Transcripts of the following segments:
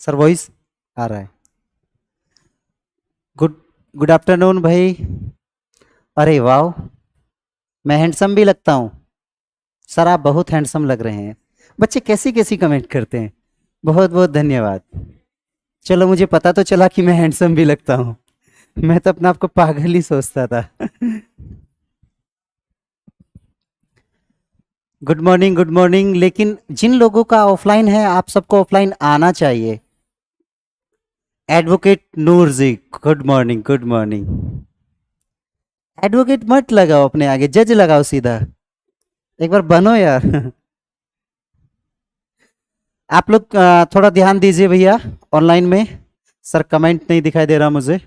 Sir voice आ रहा है। Good good afternoon भाई। अरे वाह, मैं हैंडसम भी लगता हूँ। सर आप बहुत हैंडसम लग रहे हैं। बच्चे कैसी कैसी कमेंट करते हैं। बहुत बहुत धन्यवाद। चलो मुझे पता तो चला कि मैं हैंडसम भी लगता हूँ। मैं तो अपने आप को पागल ही सोचता था। Good morning good morning. लेकिन जिन लोगों का ऑफलाइन है आप सबको ऑफलाइन आना चाहिए। Advocate Noor ji, good morning good morning. Advocate मत लगाओ अपने आगे, जज लगाओ सीधा। एक बार बनो यार। आप लोग थोड़ा ध्यान दीजिए भैया ऑनलाइन में। सर कमेंट नहीं दिखाई दे रहा मुझे।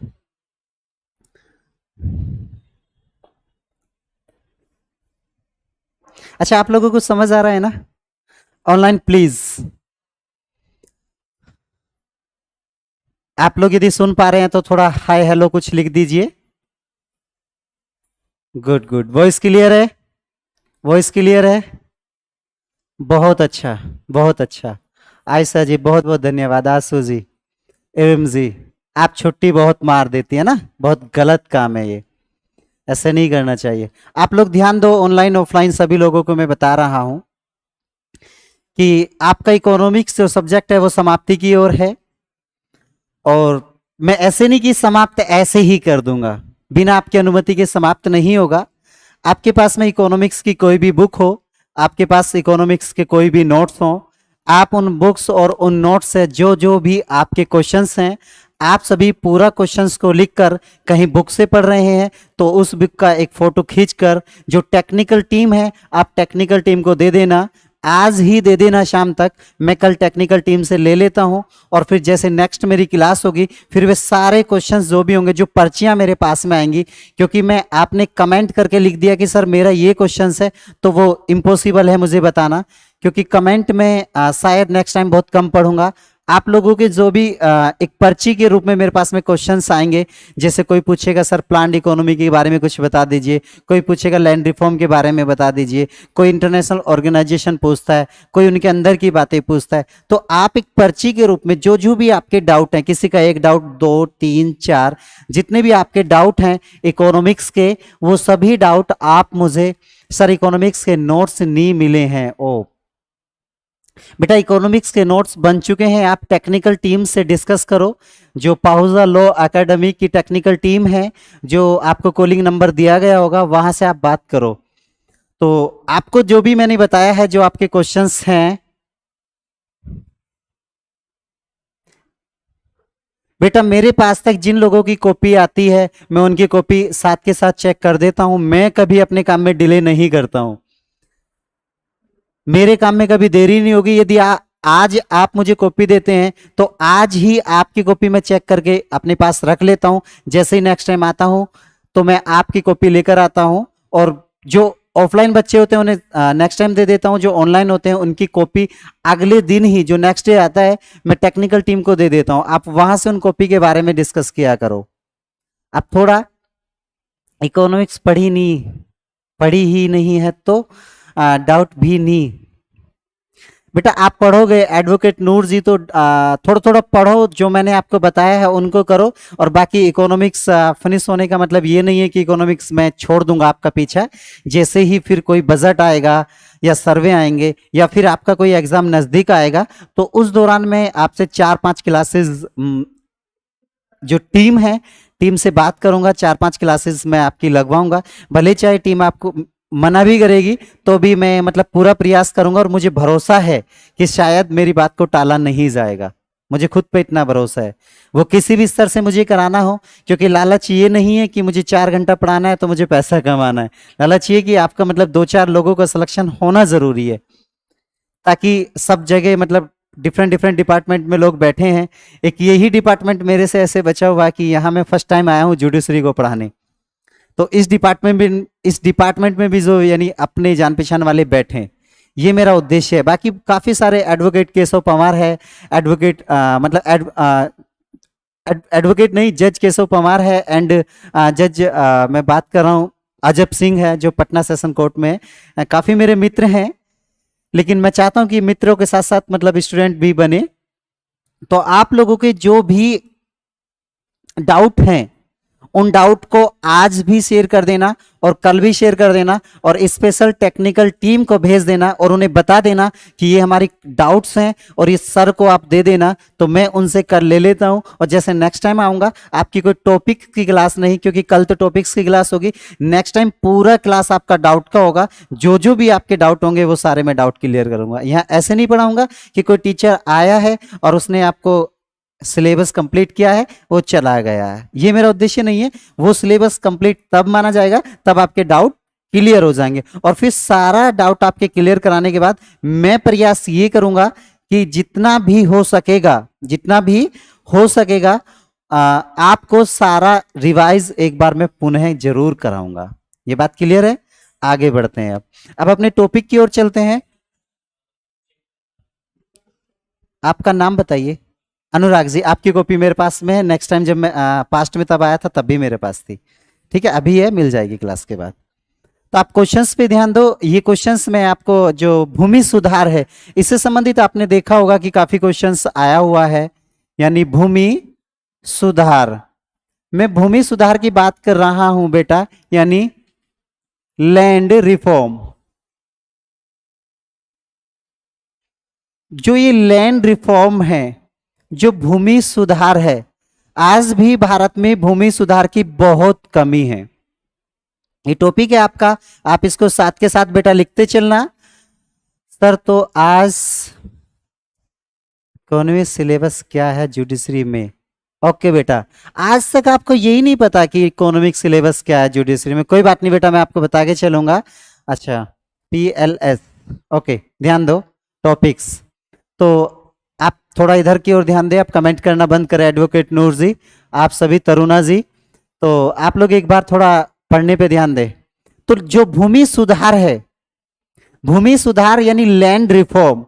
अच्छा आप लोगों को समझ आ रहा है ना? Online please. आप लोग यदि सुन पा रहे हैं तो थोड़ा हाय हेलो कुछ लिख दीजिए। Good good. वॉइस क्लियर है? वॉइस क्लियर है? बहुत अच्छा, बहुत अच्छा। आयशा जी बहुत बहुत धन्यवाद। आशु जी, एवं जी, आप छुट्टी बहुत मार देती है ना, बहुत गलत काम है ये, ऐसे नहीं करना चाहिए। आप लोग ध्यान दो, ऑनलाइन ऑफलाइन सभी लोगों को मैं बता रहा हूं कि आपका इकोनॉमिक्स जो सब्जेक्ट है वो समाप्ति की ओर है। और मैं ऐसे नहीं कि समाप्त ऐसे ही कर दूंगा, बिना आपकी अनुमति के समाप्त नहीं होगा। आपके पास में इकोनॉमिक्स की कोई भी बुक हो, आपके पास इकोनॉमिक्स के कोई भी नोट्स हो, आप उन बुक्स और उन नोट्स से जो जो भी आपके क्वेश्चंस हैं, आप सभी पूरा क्वेश्चंस को लिखकर कहीं बुक से पढ़ रहे हैं तो उस बुक का एक फोटो खींचकर जो टेक्निकल टीम है आप टेक्निकल टीम को दे देना। आज ही दे देना शाम तक, मैं कल टेक्निकल टीम से ले लेता हूं और फिर जैसे नेक्स्ट मेरी क्लास होगी फिर वे सारे क्वेश्चंस जो भी होंगे, जो पर्चियां मेरे पास में आएंगी, क्योंकि मैं आपने कमेंट करके लिख दिया कि सर मेरा ये क्वेश्चंस है, तो वो इम्पॉसिबल है मुझे बताना, क्योंकि कमेंट में शायद नेक्स्ट टाइम बहुत कम पढ़ूंगा। आप लोगों के जो भी एक पर्ची के रूप में मेरे पास में क्वेश्चंस आएंगे, जैसे कोई पूछेगा सर प्लांट इकोनॉमी के बारे में कुछ बता दीजिए, कोई पूछेगा लैंड रिफॉर्म के बारे में बता दीजिए, कोई इंटरनेशनल ऑर्गेनाइजेशन पूछता है, कोई उनके अंदर की बातें पूछता है, तो आप एक पर्ची के रूप में जो जो भी आपके डाउट हैं, किसी का एक डाउट, दो, तीन, चार, जितने भी आपके डाउट हैं इकोनॉमिक्स के, वो सभी डाउट आप मुझे, सर इकोनॉमिक्स के नोट्स नहीं मिले हैं। ओ बेटा, इकोनॉमिक्स के नोट्स बन चुके हैं, आप टेक्निकल टीम से डिस्कस करो। जो पाहुजा लॉ एकेडमी की टेक्निकल टीम है, जो आपको कॉलिंग नंबर दिया गया होगा, वहां से आप बात करो। तो आपको जो भी मैंने बताया है, जो आपके क्वेश्चंस हैं, बेटा मेरे पास तक जिन लोगों की कॉपी आती है मैं उनकी कॉपी साथ के साथ चेक कर देता हूं। मैं कभी अपने काम में डिले नहीं करता हूं, मेरे काम में कभी देरी नहीं होगी। यदि आज आप मुझे कॉपी देते हैं तो आज ही आपकी कॉपी मैं चेक करके अपने पास रख लेता हूं। जैसे ही नेक्स्ट टाइम आता हूं तो मैं आपकी कॉपी लेकर आता हूं, और जो ऑफलाइन बच्चे होते हैं उन्हें नेक्स्ट टाइम दे देता हूं, जो ऑनलाइन होते हैं उनकी कॉपी अगले दिन ही, जो नेक्स्ट डे आता है, मैं टेक्निकल टीम को दे देता हूं। आप वहां से उन कॉपी के बारे में डिस्कस किया करो। आप थोड़ा इकोनॉमिक्स पढ़ी ही नहीं है तो डाउट भी नहीं। बेटा आप पढ़ोगे एडवोकेट नूर जी तो थोड़ा थोड़ा पढ़ो, जो मैंने आपको बताया है उनको करो। और बाकी इकोनॉमिक्स फिनिश होने का मतलब ये नहीं है कि इकोनॉमिक्स मैं छोड़ दूंगा आपका पीछा। जैसे ही फिर कोई बजट आएगा या सर्वे आएंगे या फिर आपका कोई एग्जाम नजदीक आएगा तो उस दौरान मैं आपसे 4-5 क्लासेस, जो टीम है टीम से बात करूंगा, 4-5 क्लासेस मैं आपकी लगवाऊंगा। भले चाहे टीम आपको मना भी करेगी तो भी मैं मतलब पूरा प्रयास करूंगा, और मुझे भरोसा है कि शायद मेरी बात को टाला नहीं जाएगा। मुझे खुद पे इतना भरोसा है, वो किसी भी स्तर से मुझे कराना हो, क्योंकि लालच ये नहीं है कि मुझे 4 घंटा पढ़ाना है तो मुझे पैसा कमाना है। लालच ये कि आपका मतलब 2-4 लोगों का सिलेक्शन होना जरूरी है, ताकि सब जगह मतलब डिफरेंट डिफरेंट डिपार्टमेंट में लोग बैठे हैं। एक यही डिपार्टमेंट मेरे से ऐसे बचा हुआ है कि यहाँ मैं फर्स्ट टाइम आया हूँ जुडिशरी को पढ़ाने, तो इस डिपार्टमेंट में भी जो यानी अपने जान पहचान वाले बैठे हैं, ये मेरा उद्देश्य है। बाकी काफी सारे एडवोकेट केशव पवार है, एडवोकेट मतलब एडवोकेट नहीं, जज केशव पवार है, एंड जज मैं बात कर रहा हूँ अजब सिंह है जो पटना सेशन कोर्ट में है। काफी मेरे मित्र हैं, लेकिन मैं चाहता हूं कि मित्रों के साथ साथ मतलब स्टूडेंट भी बने। तो आप लोगों के जो भी डाउट हैं उन डाउट को आज भी शेयर कर देना और कल भी शेयर कर देना और स्पेशल टेक्निकल टीम को भेज देना और उन्हें बता देना कि ये हमारी डाउट्स हैं और इस सर को आप दे देना, तो मैं उनसे कर ले लेता हूं। और जैसे नेक्स्ट टाइम आऊंगा, आपकी कोई टॉपिक की क्लास नहीं, क्योंकि कल तो टॉपिक्स की क्लास होगी, नेक्स्ट टाइम पूरा क्लास आपका डाउट का होगा। जो जो भी आपके डाउट होंगे वो सारे मैं डाउट क्लियर करूंगा। यहाँ ऐसे नहीं पढ़ाऊंगा कि कोई टीचर आया है और उसने आपको सिलेबस कंप्लीट किया है वो चला गया है, ये मेरा उद्देश्य नहीं है। वो सिलेबस कंप्लीट तब माना जाएगा तब आपके डाउट क्लियर हो जाएंगे, और फिर सारा डाउट आपके क्लियर कराने के बाद मैं प्रयास ये करूंगा कि जितना भी हो सकेगा आपको सारा रिवाइज एक बार मैं पुनः जरूर कराऊंगा। ये बात क्लियर है? आगे बढ़ते हैं। अब अपने टॉपिक की ओर चलते हैं। आपका नाम बताइए। अनुराग जी, आपकी कॉपी मेरे पास में है। नेक्स्ट टाइम जब मैं पास्ट में तब आया था तब भी मेरे पास थी, ठीक है? अभी है, मिल जाएगी क्लास के बाद। तो आप क्वेश्चंस पे ध्यान दो। ये क्वेश्चंस में आपको जो भूमि सुधार है इससे संबंधित आपने देखा होगा कि काफी क्वेश्चंस आया हुआ है, यानी भूमि सुधार। मैं भूमि सुधार की बात कर रहा हूं बेटा, यानी लैंड रिफॉर्म। जो ये लैंड रिफॉर्म है, जो भूमि सुधार है, आज भी भारत में भूमि सुधार की बहुत कमी है। ये टॉपिक है आपका, आप इसको साथ के साथ बेटा लिखते चलना। सर तो आज इकोनॉमी सिलेबस क्या है जुडिशरी में? ओके बेटा, आज तक आपको यही नहीं पता कि इकोनॉमिक सिलेबस क्या है जुडिशरी में। कोई बात नहीं बेटा, मैं आपको बता के चलूंगा। अच्छा, PLS, ओके, ध्यान दो टॉपिक्स। तो आप थोड़ा इधर की ओर ध्यान दें, आप कमेंट करना बंद करें। एडवोकेट नूर जी, आप सभी, तरुणा जी, तो आप लोग एक बार थोड़ा पढ़ने पे ध्यान दें। तो जो भूमि सुधार है, भूमि सुधार यानी लैंड रिफॉर्म,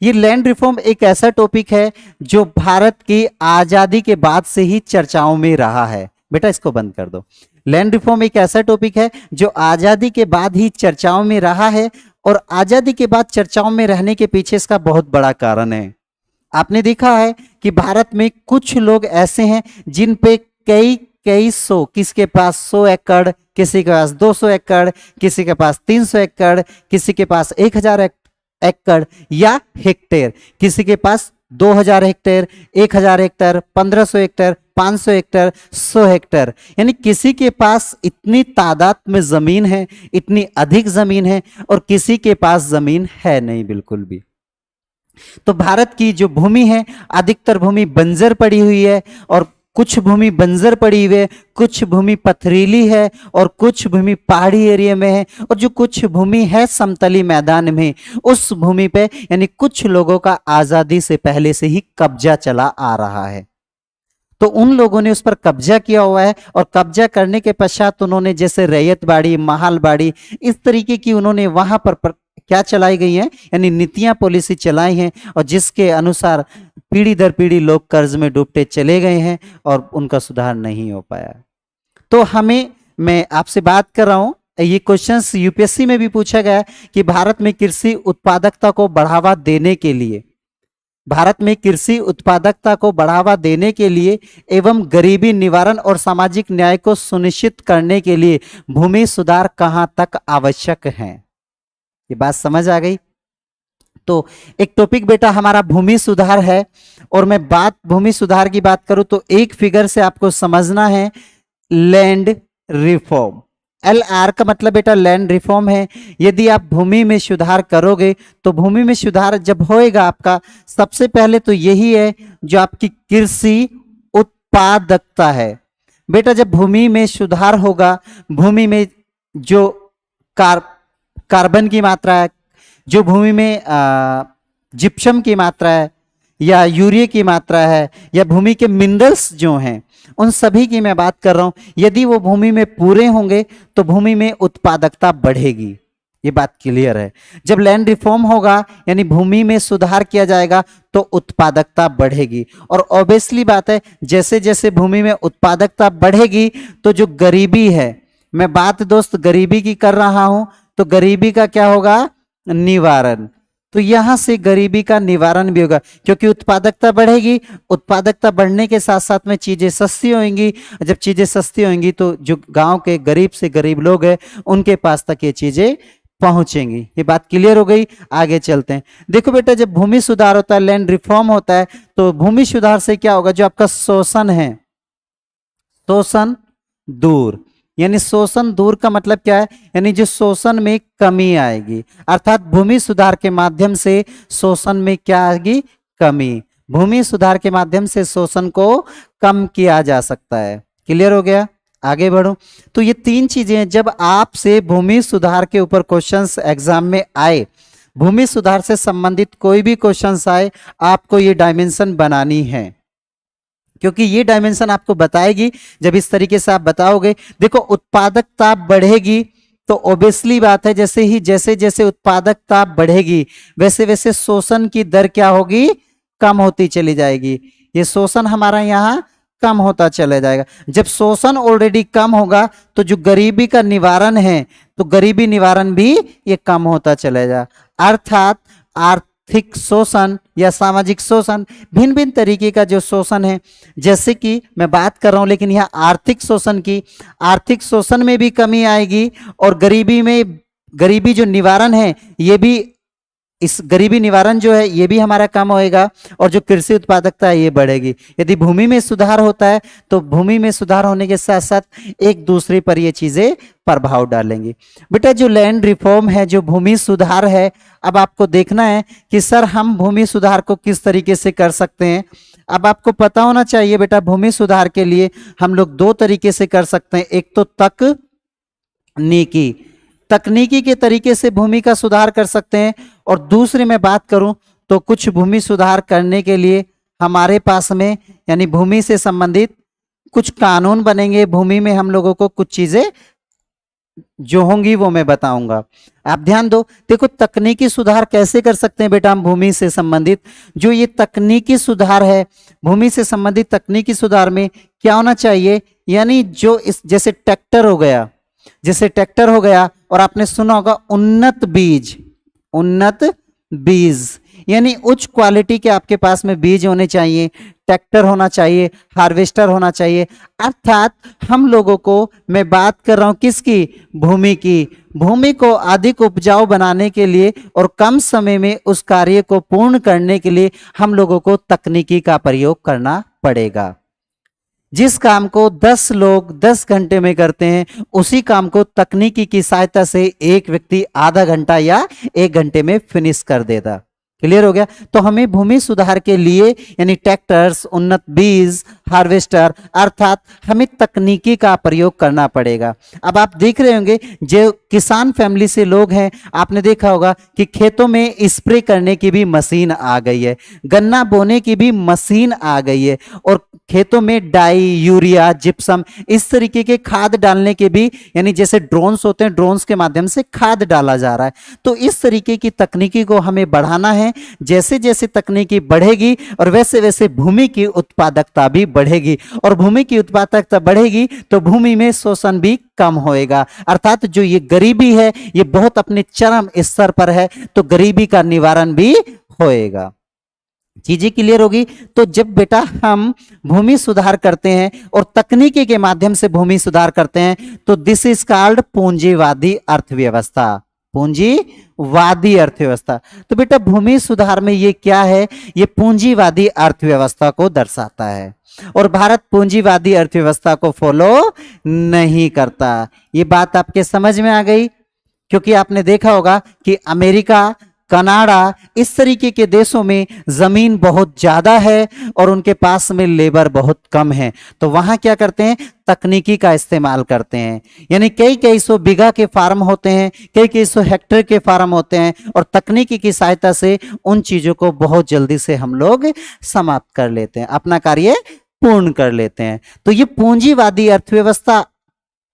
ये लैंड रिफॉर्म एक ऐसा टॉपिक है जो भारत की आजादी के बाद से ही चर्चाओं में रहा है। बेटा इसको बंद कर दो। लैंड रिफॉर्म एक ऐसा टॉपिक है जो आजादी के बाद ही चर्चाओं में रहा है, और आजादी के बाद चर्चाओं में रहने के पीछे इसका बहुत बड़ा कारण है। आपने देखा है कि भारत में कुछ लोग ऐसे हैं जिन पे कई सौ, किसके पास 100 एकड़, किसी के पास 200 एकड़, किसी के पास 300 एकड़, किसी के पास 1000 एकड़ या हेक्टेयर, किसी के पास 2000 hectare, 1000 hectare, 1500 hectare, 500 hectare, 100 hectare, यानी किसी के पास इतनी तादाद में जमीन है, इतनी अधिक जमीन है, और किसी के पास जमीन है नहीं बिल्कुल भी। तो भारत की जो भूमि है, अधिकतर भूमि बंजर पड़ी हुई है, और कुछ भूमि बंजर पड़ी हुई है, कुछ भूमि पथरीली है, और कुछ भूमि पहाड़ी एरिया में है, और जो कुछ भूमि है समतली मैदान में, उस भूमि पे यानी कुछ लोगों का आजादी से पहले से ही कब्जा चला आ रहा है। तो उन लोगों ने उस पर कब्जा किया हुआ है, और कब्जा करने के पश्चात उन्होंने जैसे रैयत बाड़ी, महाल बाड़ी, इस तरीके की उन्होंने वहां पर क्या चलाई गई हैं, यानी नीतियां, पॉलिसी चलाई हैं, और जिसके अनुसार पीढ़ी दर पीढ़ी लोग कर्ज में डूबते चले गए हैं और उनका सुधार नहीं हो पाया। तो मैं आपसे बात कर रहा हूं, ये क्वेश्चंस यूपीएससी में भी पूछा गया है कि भारत में कृषि उत्पादकता को बढ़ावा देने के लिए, भारत में कृषि उत्पादकता को बढ़ावा देने के लिए एवं गरीबी निवारण और सामाजिक न्याय को सुनिश्चित करने के लिए भूमि सुधार कहां तक आवश्यक है? ये बात समझ आ गई? तो एक टॉपिक बेटा हमारा भूमि सुधार है, और मैं भूमि सुधार की बात करूं तो एक फिगर से आपको समझना है, लैंड रिफॉर्म। LR का मतलब बेटा लैंड रिफॉर्म है। यदि आप भूमि में सुधार करोगे तो भूमि में सुधार जब होएगा आपका, सबसे पहले तो यही है जो आपकी कृषि उत्पादकता है। बेटा जब भूमि में सुधार होगा, भूमि में जो कार्बन की मात्रा है, जो भूमि में जिप्सम की मात्रा है, या यूरिया की मात्रा है, या भूमि के मिनरल्स जो हैं, उन सभी की मैं बात कर रहा हूं, यदि वो भूमि में पूरे होंगे तो भूमि में उत्पादकता बढ़ेगी। ये बात क्लियर है? जब लैंड रिफॉर्म होगा यानी भूमि में सुधार किया जाएगा तो उत्पादकता बढ़ेगी, और ऑब्वियसली बात है जैसे जैसे भूमि में उत्पादकता बढ़ेगी तो जो गरीबी है, मैं बात दोस्त गरीबी की कर रहा हूं, तो गरीबी का क्या होगा? निवारण। तो यहां से गरीबी का निवारण भी होगा, क्योंकि उत्पादकता बढ़ेगी, उत्पादकता बढ़ने के साथ साथ में चीजें सस्ती होंगी। जब चीजें सस्ती होंगी तो जो गांव के गरीब से गरीब लोग हैं उनके पास तक ये चीजें पहुंचेंगी। ये बात क्लियर हो गई। आगे चलते हैं। देखो बेटा, जब भूमि सुधार होता है, लैंड रिफॉर्म होता है, तो भूमि सुधार से क्या होगा, जो आपका शोषण है, शोषण दूर। यानी शोषण दूर का मतलब क्या है, यानी जो शोषण में कमी आएगी, अर्थात भूमि सुधार के माध्यम से शोषण में क्या आएगी, कमी। भूमि सुधार के माध्यम से शोषण को कम किया जा सकता है। क्लियर हो गया। आगे बढ़ो। तो ये तीन चीजें हैं। जब आपसे भूमि सुधार के ऊपर क्वेश्चंस एग्जाम में आए, भूमि सुधार से संबंधित कोई भी क्वेश्चंस आए, आपको ये डायमेंशन बनानी है, क्योंकि ये डायमेंशन आपको बताएगी। जब इस तरीके से आप बताओगे, देखो उत्पादकता बढ़ेगी तो ऑब्वियसली बात है, जैसे जैसे उत्पादकता बढ़ेगी वैसे वैसे शोषण की दर क्या होगी, कम होती चली जाएगी। ये शोषण हमारा यहाँ कम होता चला जाएगा। जब शोषण ऑलरेडी कम होगा तो जो गरीबी का निवारण है, तो गरीबी निवारण भी ये कम होता चलेगा। अर्थात आर्थिक शोषण या सामाजिक शोषण, भिन्न भिन्न तरीके का जो शोषण है, जैसे कि मैं बात कर रहा हूं, लेकिन यहाँ आर्थिक शोषण की, आर्थिक शोषण में भी कमी आएगी और गरीबी जो निवारण है, ये भी, इस गरीबी निवारण जो है ये भी हमारा कम होएगा और जो कृषि उत्पादकता है ये बढ़ेगी। यदि भूमि में सुधार होता है तो भूमि में सुधार होने के साथ साथ एक दूसरे पर ये चीजें प्रभाव डालेंगी। बेटा, जो लैंड रिफॉर्म है, जो भूमि सुधार है, अब आपको देखना है कि सर हम भूमि सुधार को किस तरीके से कर सकते हैं। अब आपको पता होना चाहिए बेटा, भूमि सुधार के लिए हम लोग दो तरीके से कर सकते हैं। एक तो तकनीकी के तरीके से भूमि का सुधार कर सकते हैं, और दूसरी मैं बात करूं तो कुछ भूमि सुधार करने के लिए हमारे पास में, यानी भूमि से संबंधित कुछ कानून बनेंगे। भूमि में हम लोगों को कुछ चीजें जो होंगी वो मैं बताऊंगा। आप ध्यान दो। देखो, तकनीकी सुधार कैसे कर सकते हैं बेटा हम भूमि से संबंधित। जो ये तकनीकी सुधार है, भूमि से संबंधित तकनीकी सुधार में क्या होना चाहिए, यानी जो इस जैसे ट्रैक्टर हो गया, और आपने सुना होगा उन्नत बीज, यानी उच्च क्वालिटी के आपके पास में बीज होने चाहिए, ट्रैक्टर होना चाहिए, हार्वेस्टर होना चाहिए। अर्थात हम लोगों को, मैं बात कर रहा हूं किसकी, भूमि की। भूमि को अधिक उपजाऊ बनाने के लिए और कम समय में उस कार्य को पूर्ण करने के लिए हम लोगों को तकनीकी का प्रयोग करना पड़ेगा। जिस काम को 10 लोग 10 घंटे में करते हैं, उसी काम को तकनीकी की सहायता से एक व्यक्ति आधा घंटा या 1 घंटे में फिनिश कर देता। क्लियर हो गया। तो हमें भूमि सुधार के लिए, यानी ट्रैक्टर्स, उन्नत बीज, हार्वेस्टर, अर्थात हमें तकनीकी का प्रयोग करना पड़ेगा। अब आप देख रहे होंगे, जो किसान फैमिली से लोग हैं, आपने देखा होगा कि खेतों में स्प्रे करने की भी मशीन आ गई है, गन्ना बोने की भी मशीन आ गई है, और खेतों में डाई, यूरिया, जिप्सम, इस तरीके के खाद डालने के भी, यानी जैसे ड्रोन्स होते हैं, ड्रोन्स के माध्यम से खाद डाला जा रहा है। तो इस तरीके की तकनीकी को हमें बढ़ाना है। जैसे जैसे तकनीकी बढ़ेगी और वैसे वैसे भूमि की उत्पादकता भी बढ़ेगी, और भूमि की उत्पादकता बढ़ेगी तो भूमि में शोषण भी कम होएगा। अर्थात जो ये गरीबी है ये बहुत अपने चरम स्तर पर है, तो गरीबी का निवारण भी होएगा। चीजें क्लियर होगी। तो जब बेटा हम भूमि सुधार करते हैं और तकनीकी के माध्यम से भूमि सुधार करते हैं, तो दिस इज कॉल्ड पूंजीवादी अर्थव्यवस्था। पूंजीवादी अर्थव्यवस्था। तो बेटा भूमि सुधार में ये क्या है, ये पूंजीवादी अर्थव्यवस्था को दर्शाता है, और भारत पूंजीवादी अर्थव्यवस्था को फॉलो नहीं करता। ये बात आपके समझ में आ गई, क्योंकि आपने देखा होगा कि अमेरिका, कनाडा, इस तरीके के देशों में जमीन बहुत ज्यादा है और उनके पास में लेबर बहुत कम है, तो वहां क्या करते हैं, तकनीकी का इस्तेमाल करते हैं। यानी कई कई सौ बीघा के फार्म होते हैं, कई कई सौ हेक्टेयर के फार्म होते हैं, और तकनीकी की सहायता से उन चीजों को बहुत जल्दी से हम लोग समाप्त कर लेते हैं, अपना कार्य पूर्ण कर लेते हैं। तो ये पूंजीवादी अर्थव्यवस्था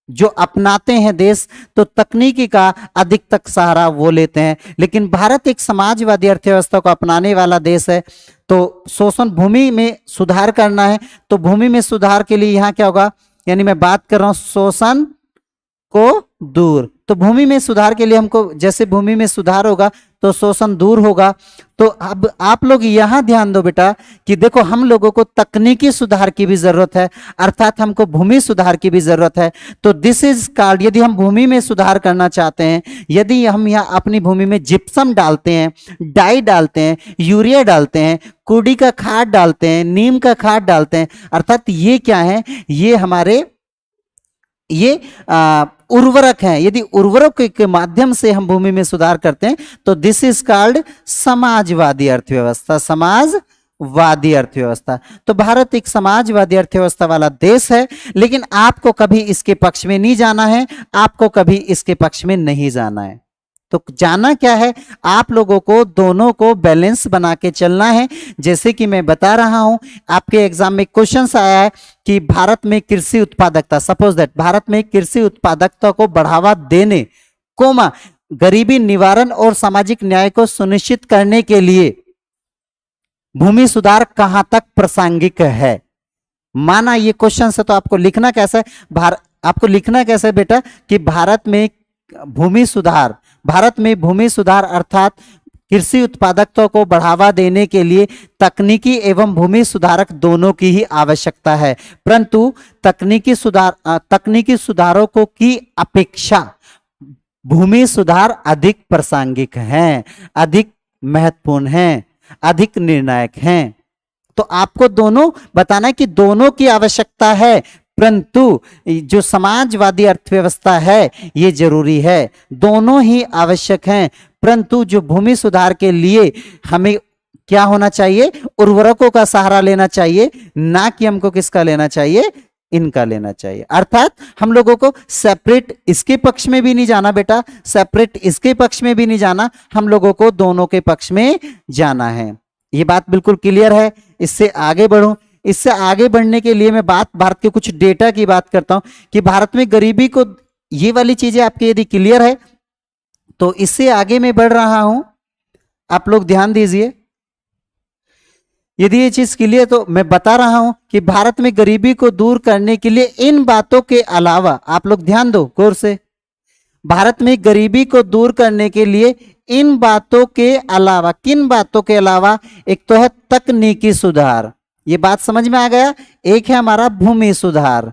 जो अपनाते हैं देश, तो तकनीकी का अधिक तक सहारा वो लेते हैं। लेकिन भारत एक समाजवादी अर्थव्यवस्था को अपनाने वाला देश है। तो शोषण, भूमि में सुधार करना है, तो भूमि में सुधार के लिए यहाँ क्या होगा, यानी मैं बात कर रहा हूं शोषण को दूर। तो भूमि में सुधार के लिए हमको, जैसे भूमि में सुधार होगा तो शोषण दूर होगा। तो अब आप लोग यहां ध्यान दो बेटा कि देखो हम लोगों को तकनीकी सुधार की भी जरूरत है, अर्थात हमको भूमि सुधार की भी जरूरत है। तो दिस इज कॉल्ड, यदि हम भूमि में सुधार करना चाहते हैं, यदि हम यहाँ अपनी भूमि में जिप्सम डालते हैं, डाई डालते हैं, यूरिया डालते हैं, कुड़ी का खाद डालते हैं, नीम का खाद डालते हैं, अर्थात ये क्या है, ये हमारे ये उर्वरक हैं। यदि उर्वरक के माध्यम से हम भूमि में सुधार करते हैं तो दिस इज कॉल्ड समाजवादी अर्थव्यवस्था, समाजवादी अर्थव्यवस्था। तो भारत एक समाजवादी अर्थव्यवस्था वाला देश है, लेकिन आपको कभी इसके पक्ष में नहीं जाना है, आपको कभी इसके पक्ष में नहीं जाना है। तो जाना क्या है, आप लोगों को दोनों को बैलेंस बना के चलना है। जैसे कि मैं बता रहा हूं, आपके एग्जाम में क्वेश्चन आया है कि भारत में कृषि उत्पादकता, सपोज दैट भारत में कृषि उत्पादकता को बढ़ावा देने, कोमा गरीबी निवारण और सामाजिक न्याय को सुनिश्चित करने के लिए भूमि सुधार कहां तक प्रासंगिक है। माना ये क्वेश्चन है तो आपको लिखना कैसा है, आपको लिखना कैसे है बेटा कि भारत में भूमि सुधार अर्थात कृषि उत्पादकता को बढ़ावा देने के लिए तकनीकी एवं भूमि सुधारक दोनों की ही आवश्यकता है, परंतु तकनीकी सुधारों को की अपेक्षा भूमि सुधार अधिक प्रासंगिक हैं, अधिक महत्वपूर्ण हैं, अधिक निर्णायक हैं। तो आपको दोनों बताना है कि दोनों की आवश्यकता है, परंतु जो समाजवादी अर्थव्यवस्था है ये जरूरी है, दोनों ही आवश्यक हैं, परंतु जो भूमि सुधार के लिए हमें क्या होना चाहिए, उर्वरकों का सहारा लेना चाहिए, ना कि हमको किसका लेना चाहिए, इनका लेना चाहिए। अर्थात हम लोगों को सेपरेट इसके पक्ष में भी नहीं जाना बेटा, सेपरेट इसके पक्ष में भी नहीं जाना, हम लोगों को दोनों के पक्ष में जाना है। ये बात बिल्कुल क्लियर है। इससे आगे बढ़ूं, इससे आगे बढ़ने के लिए मैं भारत के कुछ डेटा की बात करता हूं कि भारत में गरीबी को, ये वाली चीजें आपके यदि क्लियर है तो इससे आगे मैं बढ़ रहा हूं, आप लोग ध्यान दीजिए। यदि ये चीज क्लियर, तो मैं बता रहा हूं कि भारत में गरीबी को दूर करने के लिए इन बातों के अलावा, आप लोग ध्यान दो गौर से, भारत में गरीबी को दूर करने के लिए इन बातों के अलावा, किन बातों के अलावा, एक तो है तकनीकी सुधार, ये बात समझ में आ गया, एक है हमारा भूमि सुधार,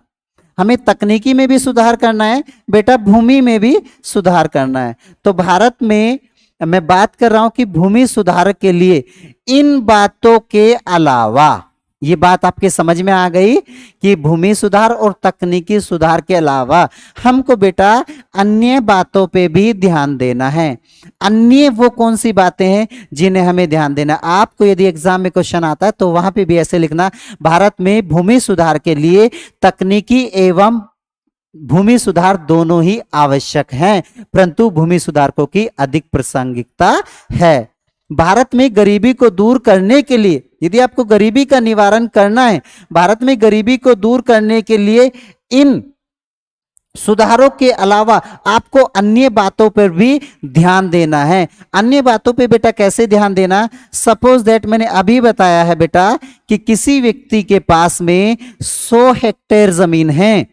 हमें तकनीकी में भी सुधार करना है बेटा, भूमि में भी सुधार करना है। तो भारत में मैं बात कर रहा हूं कि भूमि सुधार के लिए इन बातों के अलावा, ये बात आपके समझ में आ गई कि भूमि सुधार और तकनीकी सुधार के अलावा हमको बेटा अन्य बातों पे भी ध्यान देना है। अन्य वो कौन सी बातें हैं जिन्हें हमें ध्यान देना। आपको यदि एग्जाम में क्वेश्चन आता है तो वहां पे भी ऐसे लिखना, भारत में भूमि सुधार के लिए तकनीकी एवं भूमि सुधार दोनों ही आवश्यक हैं, परंतु भूमि सुधारकों की अधिक प्रासंगिकता है। भारत में गरीबी को दूर करने के लिए, यदि आपको गरीबी का निवारण करना है, भारत में गरीबी को दूर करने के लिए इन सुधारों के अलावा आपको अन्य बातों पर भी ध्यान देना है। अन्य बातों पे बेटा कैसे ध्यान देना, सपोज दैट मैंने अभी बताया है बेटा कि किसी व्यक्ति के पास में 100 हेक्टेयर जमीन है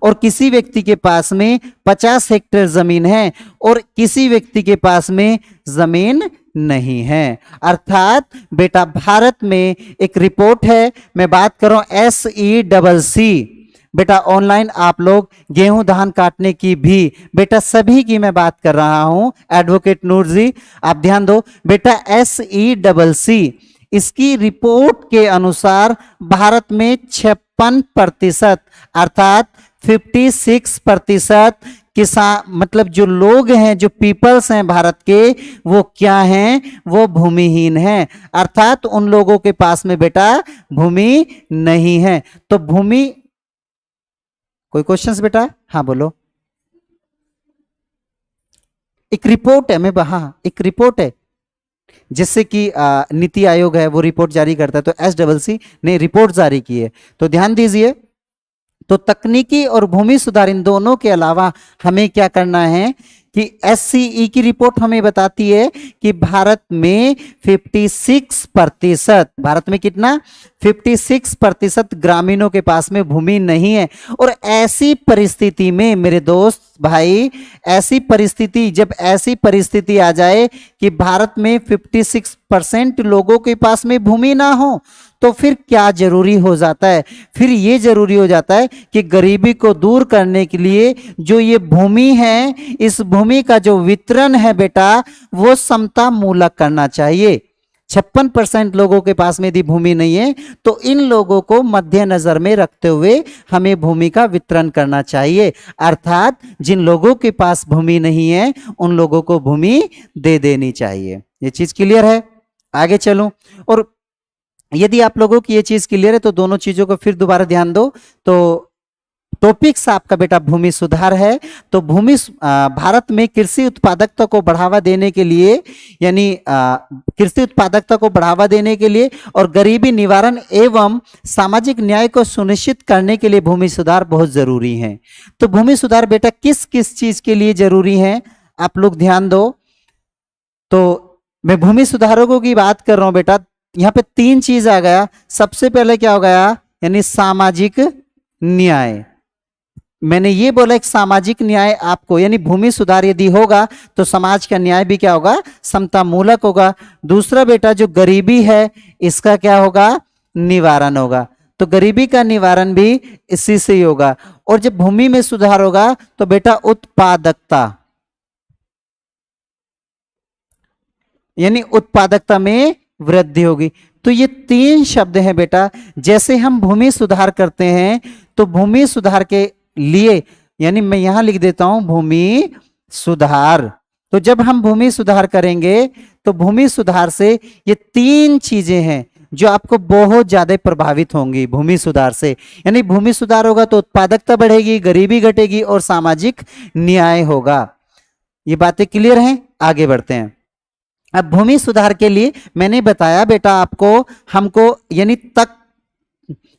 और किसी व्यक्ति के पास में 50 हेक्टेयर जमीन है और किसी व्यक्ति के पास में जमीन नहीं है। अर्थात बेटा भारत में एक रिपोर्ट है, मैं बात कर रहा हूं SECC, बेटा ऑनलाइन आप लोग गेहूं धान काटने की भी बेटा सभी की मैं बात कर रहा हूं, एडवोकेट नूर जी आप ध्यान दो बेटा, SECC इसकी रिपोर्ट के अनुसार भारत में 56% अर्थात 56% किसान, मतलब जो लोग हैं, जो पीपल्स हैं भारत के, वो क्या हैं, वो भूमिहीन हैं, अर्थात उन लोगों के पास में बेटा भूमि नहीं है। तो भूमि, कोई क्वेश्चंस बेटा, हाँ बोलो। एक रिपोर्ट है, मैं हाँ एक रिपोर्ट है, जिससे कि नीति आयोग है वो रिपोर्ट जारी करता है, तो SECC ने रिपोर्ट जारी की है। तो ध्यान दीजिए तो तकनीकी और भूमि सुधार इन दोनों के अलावा हमें क्या करना है कि एससीई की रिपोर्ट हमें बताती है कि भारत में 56%, भारत में कितना 56% ग्रामीणों के पास में भूमि नहीं है। और ऐसी परिस्थिति में मेरे दोस्त भाई, ऐसी परिस्थिति, जब ऐसी परिस्थिति आ जाए कि भारत में 56% लोगों के पास में भूमि ना हो, तो फिर क्या जरूरी हो जाता है? फिर ये जरूरी हो जाता है कि गरीबी को दूर करने के लिए जो ये भूमि है, इस भूमि का जो वितरण है बेटा, वो समता मूलक करना चाहिए। 56% लोगों के पास में यदि भूमि नहीं है तो इन लोगों को मद्देनजर में रखते हुए हमें भूमि का वितरण करना चाहिए। अर्थात जिन लोगों के पास भूमि नहीं है उन लोगों को भूमि दे देनी चाहिए। ये चीज क्लियर है? आगे चलूं। और यदि आप लोगों की ये चीज क्लियर है तो दोनों चीजों को फिर दोबारा ध्यान दो। तो टॉपिक्स आपका बेटा भूमि सुधार है। तो भारत में कृषि उत्पादकता को बढ़ावा देने के लिए, यानी कृषि उत्पादकता को बढ़ावा देने के लिए और गरीबी निवारण एवं सामाजिक न्याय को सुनिश्चित करने के लिए भूमि सुधार बहुत जरूरी है। तो भूमि सुधार बेटा किस किस चीज के लिए जरूरी है, आप लोग ध्यान दो। तो मैं भूमि सुधारकों की बात कर रहा हूं बेटा, यहां पे 3 चीज आ गया। सबसे पहले क्या हो गया, यानी सामाजिक न्याय। मैंने ये बोला एक सामाजिक न्याय आपको, यानी भूमि सुधार यदि होगा तो समाज का न्याय भी क्या होगा, समता मूलक होगा। दूसरा बेटा जो गरीबी है इसका क्या होगा, निवारण होगा। तो गरीबी का निवारण भी इसी से ही होगा। और जब भूमि में सुधार होगा तो बेटा उत्पादकता, यानी उत्पादकता में वृद्धि होगी। तो ये 3 शब्द हैं बेटा। जैसे हम भूमि सुधार करते हैं तो भूमि सुधार के लिए, यानी मैं यहां लिख देता हूं भूमि सुधार। तो जब हम भूमि सुधार करेंगे तो भूमि सुधार से ये 3 चीजें हैं जो आपको बहुत ज्यादा प्रभावित होंगी भूमि सुधार से। यानी भूमि सुधार होगा तो उत्पादकता बढ़ेगी, गरीबी घटेगी और सामाजिक न्याय होगा। ये बातें क्लियर हैं? आगे बढ़ते हैं। अब भूमि सुधार के लिए मैंने बताया बेटा आपको,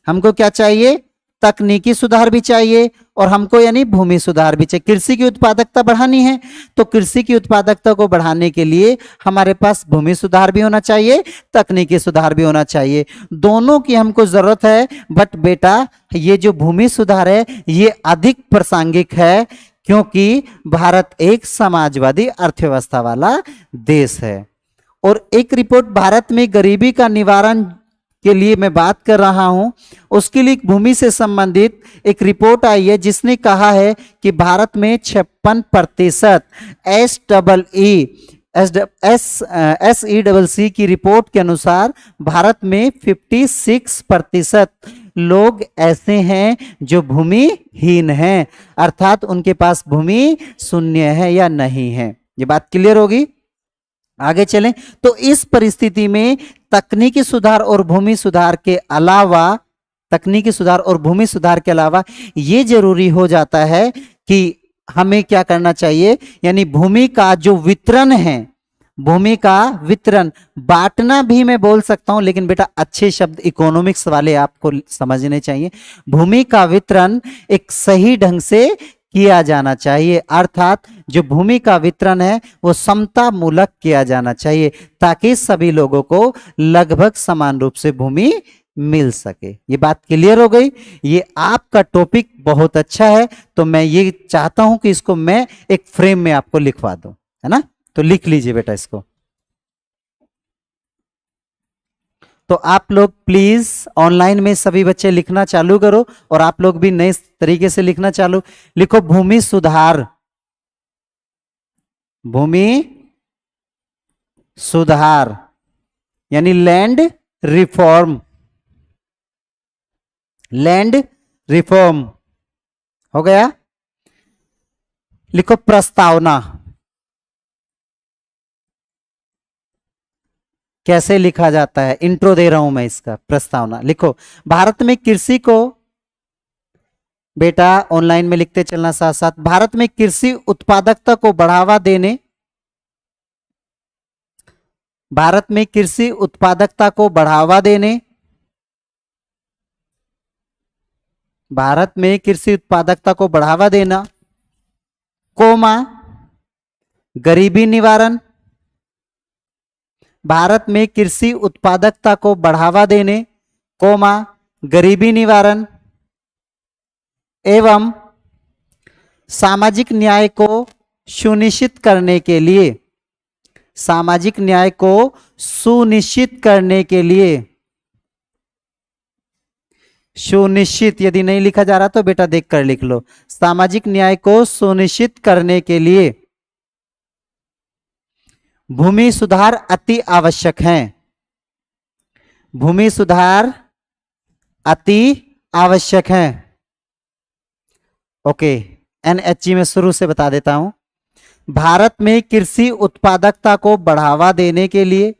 हमको क्या चाहिए, तकनीकी सुधार भी चाहिए और हमको यानी भूमि सुधार भी चाहिए। कृषि की उत्पादकता बढ़ानी है तो कृषि की उत्पादकता को बढ़ाने के लिए हमारे पास भूमि सुधार भी होना चाहिए, तकनीकी सुधार भी होना चाहिए। दोनों की हमको जरूरत है। बट बेटा ये जो भूमि सुधार है ये अधिक प्रासंगिक है क्योंकि भारत एक समाजवादी अर्थव्यवस्था वाला देश है। और एक रिपोर्ट भारत में गरीबी का निवारण के लिए मैं बात कर रहा हूं, उसके लिए भूमि से संबंधित एक रिपोर्ट आई है जिसने कहा है कि भारत में 56% SEEC की रिपोर्ट के अनुसार भारत में 56% लोग ऐसे हैं जो भूमिहीन हैं, अर्थात उनके पास भूमि शून्य है या नहीं है। ये बात क्लियर होगी? आगे चलें। तो इस परिस्थिति में तकनीकी सुधार और भूमि सुधार के अलावा ये जरूरी हो जाता है कि हमें क्या करना चाहिए, यानी भूमि का जो वितरण है, भूमि का वितरण, बांटना भी मैं बोल सकता हूं लेकिन बेटा अच्छे शब्द इकोनॉमिक्स वाले आपको समझने चाहिए। भूमि का वितरण एक सही ढंग से किया जाना चाहिए, अर्थात जो भूमि का वितरण है वो समता मूलक किया जाना चाहिए ताकि सभी लोगों को लगभग समान रूप से भूमि मिल सके। ये बात क्लियर हो गई? ये आपका टॉपिक बहुत अच्छा है तो मैं ये चाहता हूं कि इसको मैं एक फ्रेम में आपको लिखवा दूं, है ना? तो लिख लीजिए बेटा इसको। तो आप लोग प्लीज ऑनलाइन में सभी बच्चे लिखना चालू करो और आप लोग भी नए तरीके से लिखना चालू। लिखो भूमि सुधार, भूमि सुधार यानी लैंड रिफॉर्म, लैंड रिफॉर्म हो गया। लिखो प्रस्तावना, कैसे लिखा जाता है, इंट्रो दे रहा हूं मैं इसका। प्रस्तावना लिखो, भारत में कृषि को, बेटा ऑनलाइन में लिखते चलना साथ साथ, भारत में कृषि उत्पादकता को बढ़ावा देने, भारत में कृषि उत्पादकता को बढ़ावा देने, भारत में कृषि उत्पादकता को बढ़ावा देना, कोमा गरीबी निवारण, भारत में कृषि उत्पादकता को बढ़ावा देने, कोमा गरीबी निवारण एवं सामाजिक न्याय को सुनिश्चित करने के लिए, सामाजिक न्याय को सुनिश्चित करने के लिए, सुनिश्चित यदि नहीं लिखा जा रहा तो बेटा देख कर लिख लो, सामाजिक न्याय को सुनिश्चित करने के लिए भूमि सुधार अति आवश्यक हैं, भूमि सुधार अति आवश्यक हैं। ओके, एनएचजी में शुरू से बता देता हूं। भारत में कृषि उत्पादकता को बढ़ावा देने के लिए,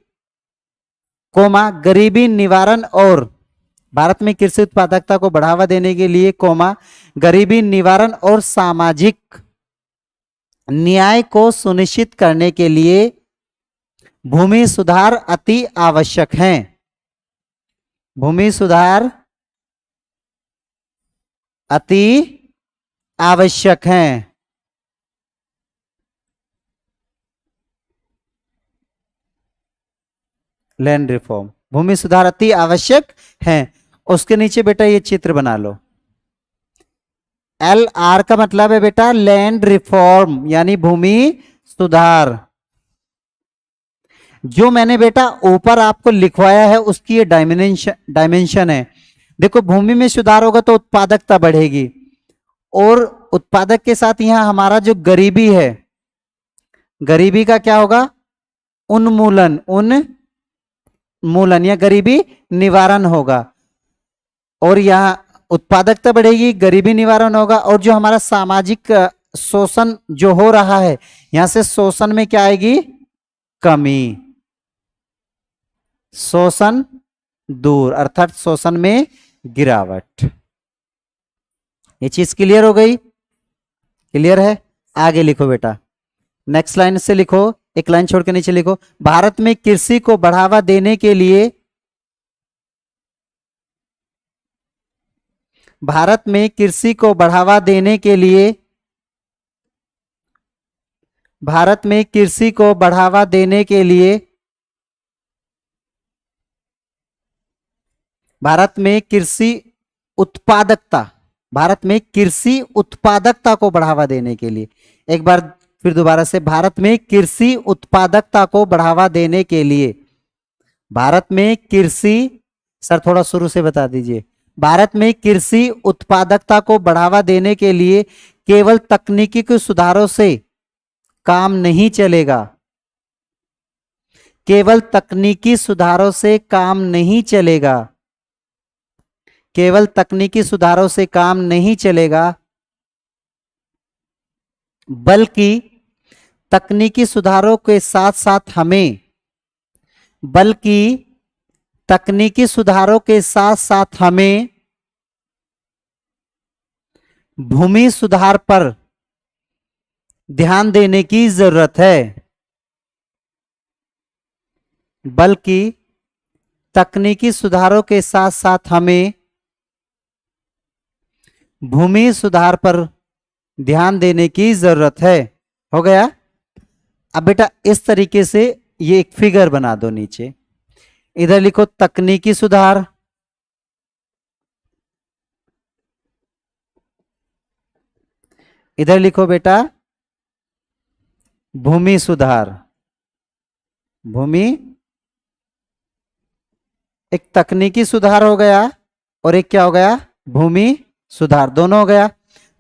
कोमा गरीबी निवारण और, भारत में कृषि उत्पादकता को बढ़ावा देने के लिए, कोमा गरीबी निवारण और सामाजिक न्याय को सुनिश्चित करने के लिए भूमि सुधार अति आवश्यक हैं, भूमि सुधार अति आवश्यक हैं। लैंड रिफॉर्म, भूमि सुधार अति आवश्यक है। उसके नीचे बेटा ये चित्र बना लो। LR का मतलब है बेटा लैंड रिफॉर्म यानी भूमि सुधार। जो मैंने बेटा ऊपर आपको लिखवाया है उसकी ये डायमेंशन है। देखो भूमि में सुधार होगा तो उत्पादकता बढ़ेगी और उत्पादक के साथ यहां हमारा जो गरीबी है, गरीबी का क्या होगा, उन्मूलन, उन्मूलन या गरीबी निवारण होगा। और यहां उत्पादकता बढ़ेगी, गरीबी निवारण होगा और जो हमारा सामाजिक शोषण जो हो रहा है यहां से शोषण में क्या आएगी, कमी, शोषण दूर अर्थात शोषण में गिरावट। ये चीज क्लियर हो गई, क्लियर है। आगे लिखो बेटा, नेक्स्ट लाइन से लिखो, एक लाइन छोड़ के नीचे लिखो, भारत में कृषि को बढ़ावा देने के लिए, भारत में कृषि को बढ़ावा देने के लिए, भारत में कृषि को बढ़ावा देने के लिए, भारत में कृषि उत्पादकता, भारत में कृषि उत्पादकता को बढ़ावा देने के लिए, एक बार फिर दोबारा से, भारत में कृषि उत्पादकता को बढ़ावा देने के लिए, भारत में कृषि, सर थोड़ा शुरू से बता दीजिए, भारत में कृषि उत्पादकता को बढ़ावा देने के लिए केवल तकनीकी के सुधारों से काम नहीं चलेगा, केवल तकनीकी सुधारों से काम नहीं चलेगा, केवल तकनीकी सुधारों से काम नहीं चलेगा, बल्कि तकनीकी सुधारों के साथ साथ हमें, बल्कि तकनीकी सुधारों के साथ साथ हमें भूमि सुधार पर ध्यान देने की जरूरत है, बल्कि तकनीकी सुधारों के साथ साथ हमें भूमि सुधार पर ध्यान देने की जरूरत है। हो गया। अब बेटा इस तरीके से ये एक फिगर बना दो, नीचे इधर लिखो तकनीकी सुधार, इधर लिखो बेटा भूमि सुधार, भूमि, एक तकनीकी सुधार हो गया और एक क्या हो गया, भूमि सुधार, दोनों हो गया।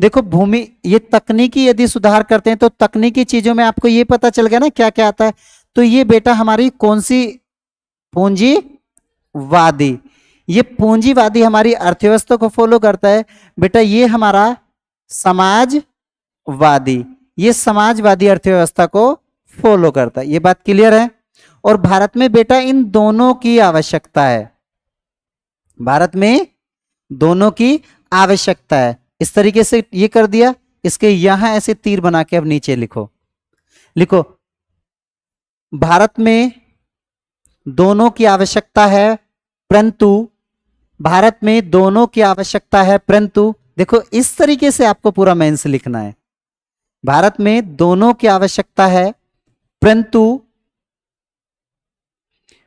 देखो भूमि, ये तकनीकी यदि सुधार करते हैं तो तकनीकी चीजों में आपको ये पता चल गया ना क्या क्या आता है। तो ये बेटा हमारी कौन सी, पूंजीवादी, ये पूंजीवादी हमारी अर्थव्यवस्था को फॉलो करता है बेटा, ये हमारा समाजवादी, ये समाजवादी अर्थव्यवस्था को फॉलो करता है। ये बात क्लियर है। और भारत में बेटा इन दोनों की आवश्यकता है, भारत में दोनों की आवश्यकता है। इस तरीके से ये कर दिया, इसके यहां ऐसे तीर बना के अब नीचे लिखो, लिखो भारत में दोनों की आवश्यकता है परंतु, भारत में दोनों की आवश्यकता है परंतु देखो इस तरीके से आपको पूरा मेंस लिखना है। भारत में दोनों की आवश्यकता है, परंतु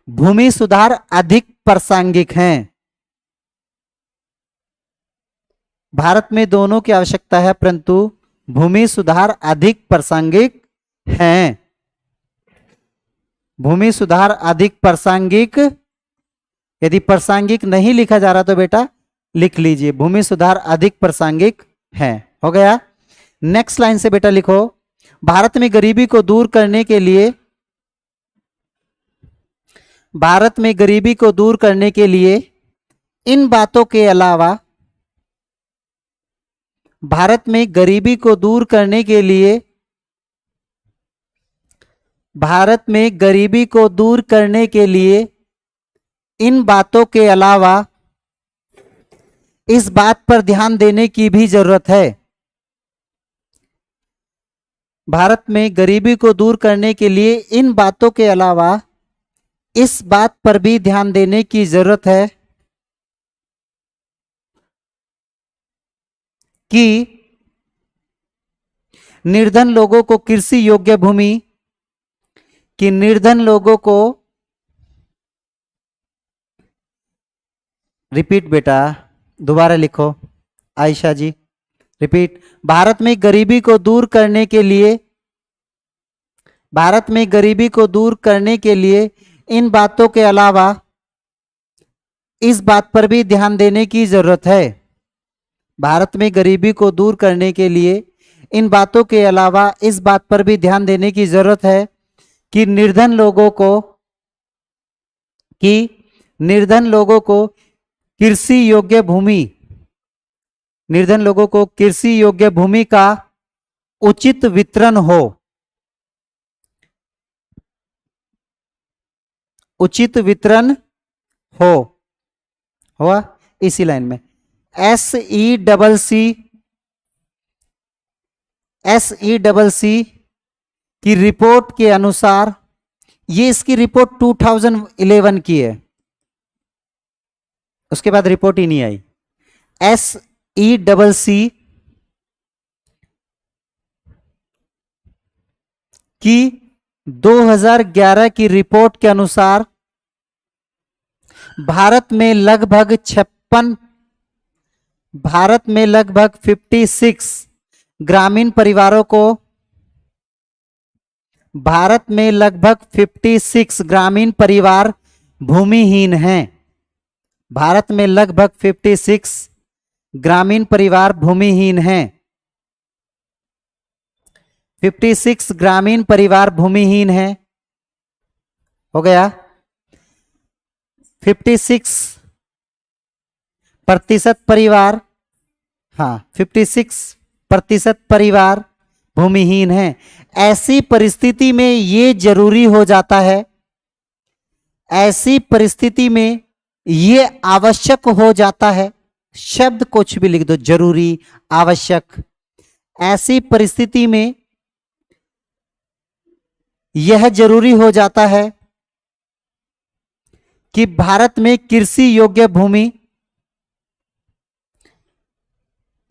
भूमि सुधार अधिक प्रासंगिक हैं। भारत में दोनों की आवश्यकता है, परंतु भूमि सुधार अधिक प्रासंगिक हैं। भूमि सुधार अधिक प्रासंगिक, यदि प्रासंगिक नहीं लिखा जा रहा तो बेटा लिख लीजिए, भूमि सुधार अधिक प्रासंगिक है। हो गया। नेक्स्ट लाइन से बेटा लिखो, भारत में गरीबी को दूर करने के लिए, भारत में गरीबी को दूर करने के लिए इन बातों के अलावा, भारत में गरीबी को दूर करने के लिए, भारत में गरीबी को दूर करने के लिए इन बातों के अलावा इस बात पर ध्यान देने की भी जरूरत है। भारत में गरीबी को दूर करने के लिए इन बातों के अलावा इस बात पर भी ध्यान देने की जरूरत है कि निर्धन लोगों को कृषि योग्य भूमि, कि निर्धन लोगों को, रिपीट बेटा दोबारा लिखो आयशा जी, रिपीट। भारत में गरीबी को दूर करने के लिए, भारत में गरीबी को दूर करने के लिए इन बातों के अलावा इस बात पर भी ध्यान देने की जरूरत है। भारत में गरीबी को दूर करने के लिए इन बातों के अलावा इस बात पर भी ध्यान देने की जरूरत है कि निर्धन लोगों को, कि निर्धन लोगों को कृषि योग्य भूमि, निर्धन लोगों को कृषि योग्य भूमि का उचित वितरण हो, उचित वितरण हो। हुआ इसी लाइन में SECC की रिपोर्ट के अनुसार, ये इसकी रिपोर्ट 2011 की है, उसके बाद रिपोर्ट ही नहीं आई। SECC की 2011 की रिपोर्ट के अनुसार भारत में लगभग 56 ग्रामीण परिवारों को, भारत में लगभग 56 ग्रामीण परिवार भूमिहीन हैं। भारत में लगभग 56 ग्रामीण परिवार भूमिहीन हैं। 56 ग्रामीण परिवार भूमिहीन हैं। हो गया। 56% परिवार, हाँ 56% परिवार भूमिहीन हैं। ऐसी परिस्थिति में ये जरूरी हो जाता है, ऐसी परिस्थिति में ये आवश्यक हो जाता है, शब्द कुछ भी लिख दो, जरूरी, आवश्यक। ऐसी परिस्थिति में यह जरूरी हो जाता है कि भारत में कृषि योग्य भूमि,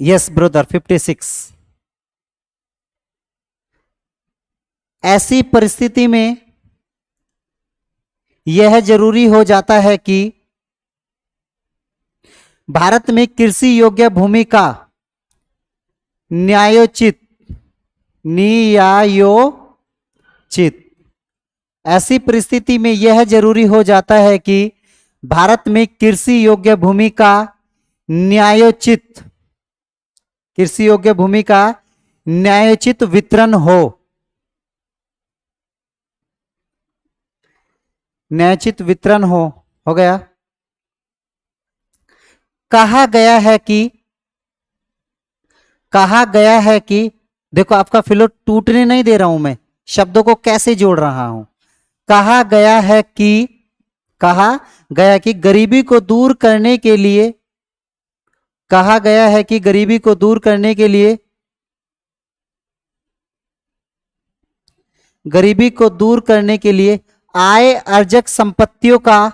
यस ब्रदर 56, ऐसी परिस्थिति में यह जरूरी हो जाता है कि भारत में कृषि योग्य भूमि का न्यायोचित, ऐसी परिस्थिति में यह जरूरी हो जाता है कि भारत में कृषि योग्य भूमि का न्यायोचित, कृषि योग्य भूमि का न्यायोचित वितरण हो, न्यायोचित वितरण हो गया। कहा गया है कि देखो आपका फ्लो टूटने नहीं दे रहा हूं मैं, शब्दों को कैसे जोड़ रहा हूं। कहा गया कि गरीबी को दूर करने के लिए, कहा गया है कि गरीबी को दूर करने के लिए, गरीबी को दूर करने के लिए आय अर्जक संपत्तियों का,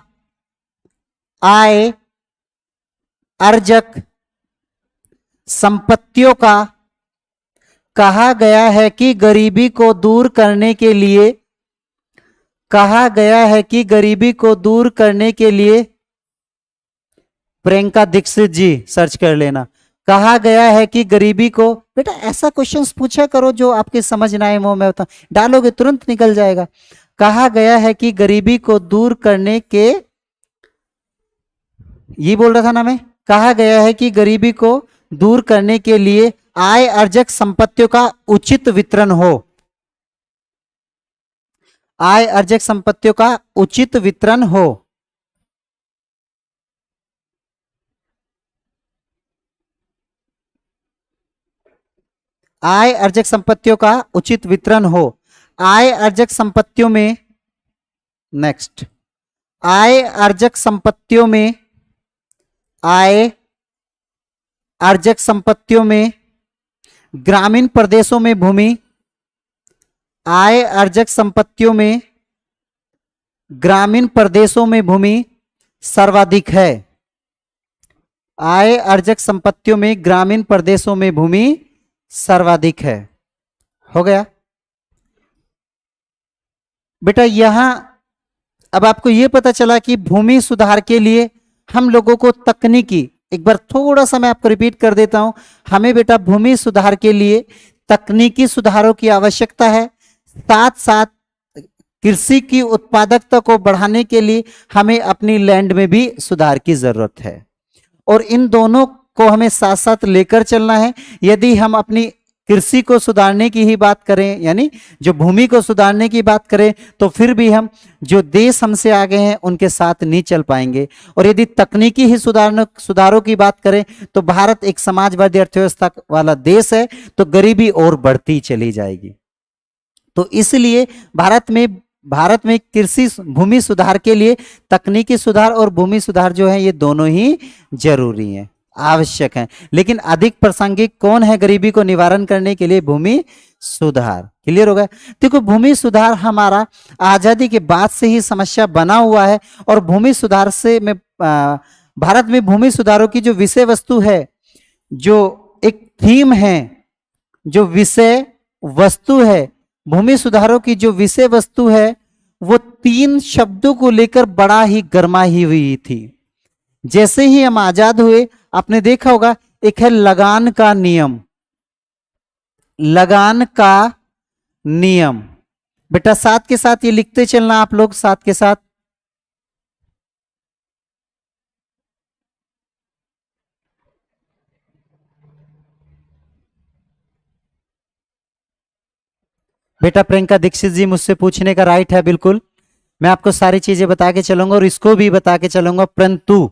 आय अर्जक संपत्तियों का कहा गया है कि गरीबी को दूर करने के लिए, कहा गया है कि गरीबी को दूर करने के लिए, प्रियंका दीक्षित जी सर्च कर लेना। कहा गया है कि गरीबी को, बेटा ऐसा क्वेश्चंस पूछा करो जो आपके समझ ना आए, वो मैं बता डालोगे तुरंत निकल जाएगा। कहा गया है कि गरीबी को दूर करने के, ये बोल रहा था ना मैं, कहा गया है कि गरीबी को दूर करने के लिए आय अर्जक संपत्तियों का उचित वितरण हो, आय अर्जक संपत्तियों का उचित वितरण हो। आय अर्जक संपत्तियों का उचित वितरण हो। आय अर्जक संपत्तियों में, नेक्स्ट, आय अर्जक संपत्तियों में, आय अर्जक संपत्तियों में ग्रामीण प्रदेशों में भूमि, आय अर्जक संपत्तियों में ग्रामीण प्रदेशों में भूमि सर्वाधिक है। आय अर्जक संपत्तियों में ग्रामीण प्रदेशों में भूमि सर्वाधिक है। हो गया बेटा। यहां अब आपको यह पता चला कि भूमि सुधार के लिए हम लोगों को तकनीकी, एक बार थोड़ा सा मैं आपको रिपीट कर देता हूं, हमें बेटा भूमि सुधार के लिए तकनीकी सुधारों की आवश्यकता है, साथ साथ कृषि की उत्पादकता को बढ़ाने के लिए हमें अपनी लैंड में भी सुधार की जरूरत है, और इन दोनों को हमें साथ साथ लेकर चलना है। यदि हम अपनी कृषि को सुधारने की ही बात करें, यानी जो भूमि को सुधारने की बात करें, तो फिर भी हम जो देश हमसे आगे हैं उनके साथ नहीं चल पाएंगे। और यदि तकनीकी ही सुधारों की बात करें तो भारत एक समाजवादी अर्थव्यवस्था वाला देश है, तो गरीबी और बढ़ती चली जाएगी। तो इसलिए भारत में कृषि भूमि सुधार के लिए तकनीकी सुधार और भूमि सुधार जो है ये दोनों ही जरूरी हैं, आवश्यक हैं। लेकिन अधिक प्रासंगिक कौन है गरीबी को निवारण करने के लिए? भूमि सुधार। क्लियर हो गया? देखो भूमि सुधार हमारा आजादी के बाद से ही समस्या बना हुआ है, और भूमि सुधार से में भारत में भूमि सुधारों की जो विषय वस्तु है, जो एक थीम है, जो विषय वस्तु है, भूमि सुधारों की जो विषय वस्तु है, वो 3 शब्दों को लेकर बड़ा ही गरमाई हुई थी। जैसे ही हम आजाद हुए, आपने देखा होगा, एक है लगान का नियम। लगान का नियम बेटा साथ के साथ ये लिखते चलना आप लोग, साथ के साथ। बेटा प्रियंका दीक्षित जी, मुझसे पूछने का राइट है, बिल्कुल मैं आपको सारी चीजें बता के चलूंगा और इसको भी बता के चलूंगा, परंतु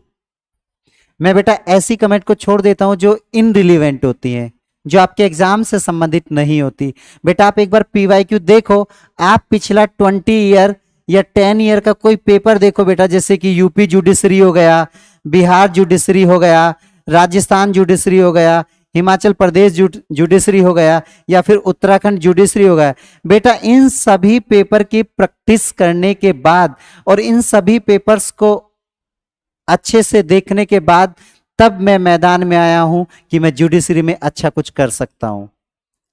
मैं बेटा ऐसी कमेंट को छोड़ देता हूं जो इनरिलीवेंट होती हैं, जो आपके एग्जाम से संबंधित नहीं होती। बेटा आप एक बार पीवाईक्यू देखो, आप पिछला 20 ईयर या 10 ईयर का कोई पेपर देखो बेटा, जैसे कि यूपी जुडिशरी हो गया, बिहार जुडिशरी हो गया, राजस्थान जुडिशरी हो गया, हिमाचल प्रदेश जुडिशरी हो गया, या फिर उत्तराखंड जुडिशरी हो गया। बेटा इन सभी पेपर की प्रैक्टिस करने के बाद और इन सभी पेपर्स को अच्छे से देखने के बाद तब मैं मैदान में आया हूं कि मैं जुडिशरी में अच्छा कुछ कर सकता हूं।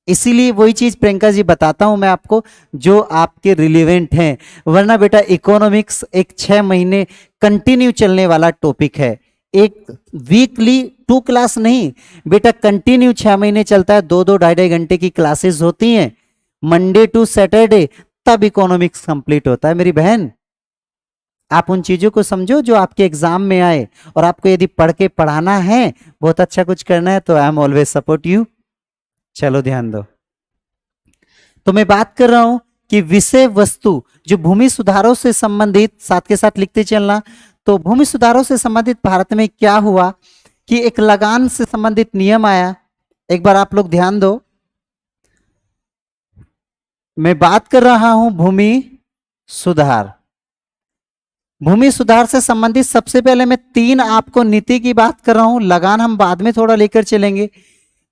इसीलिए वही चीज प्रियंका जी बताता हूं मैं आपको जो आपके रिलेवेंट हैं, वरना बेटा इकोनॉमिक्स एक 6 महीने कंटिन्यू चलने वाला टॉपिक है, एक वीकली 2 क्लास नहीं बेटा, कंटिन्यू 6 महीने चलता है, 2-2 ढाई घंटे की क्लासेस होती हैं, मंडे टू सैटरडे, तब इकोनॉमिक्स कंप्लीट होता है मेरी बहन। आप उन चीजों को समझो जो आपके एग्जाम में आए, और आपको यदि पढ़ के पढ़ाना है, बहुत अच्छा कुछ करना है, तो I am always support you. चलो ध्यान दो। तो मैं बात कर रहा हूं कि विषय वस्तु जो भूमि सुधारों से संबंधित, साथ के साथ लिखते चलना। तो भूमि सुधारों से संबंधित भारत में क्या हुआ कि एक लगान से संबंधित नियम आया। एक बार आप लोग ध्यान दो, मैं बात कर रहा हूं भूमि सुधार। भूमि सुधार से संबंधित सबसे पहले मैं 3 आपको नीति की बात कर रहा हूं, लगान हम बाद में थोड़ा लेकर चलेंगे।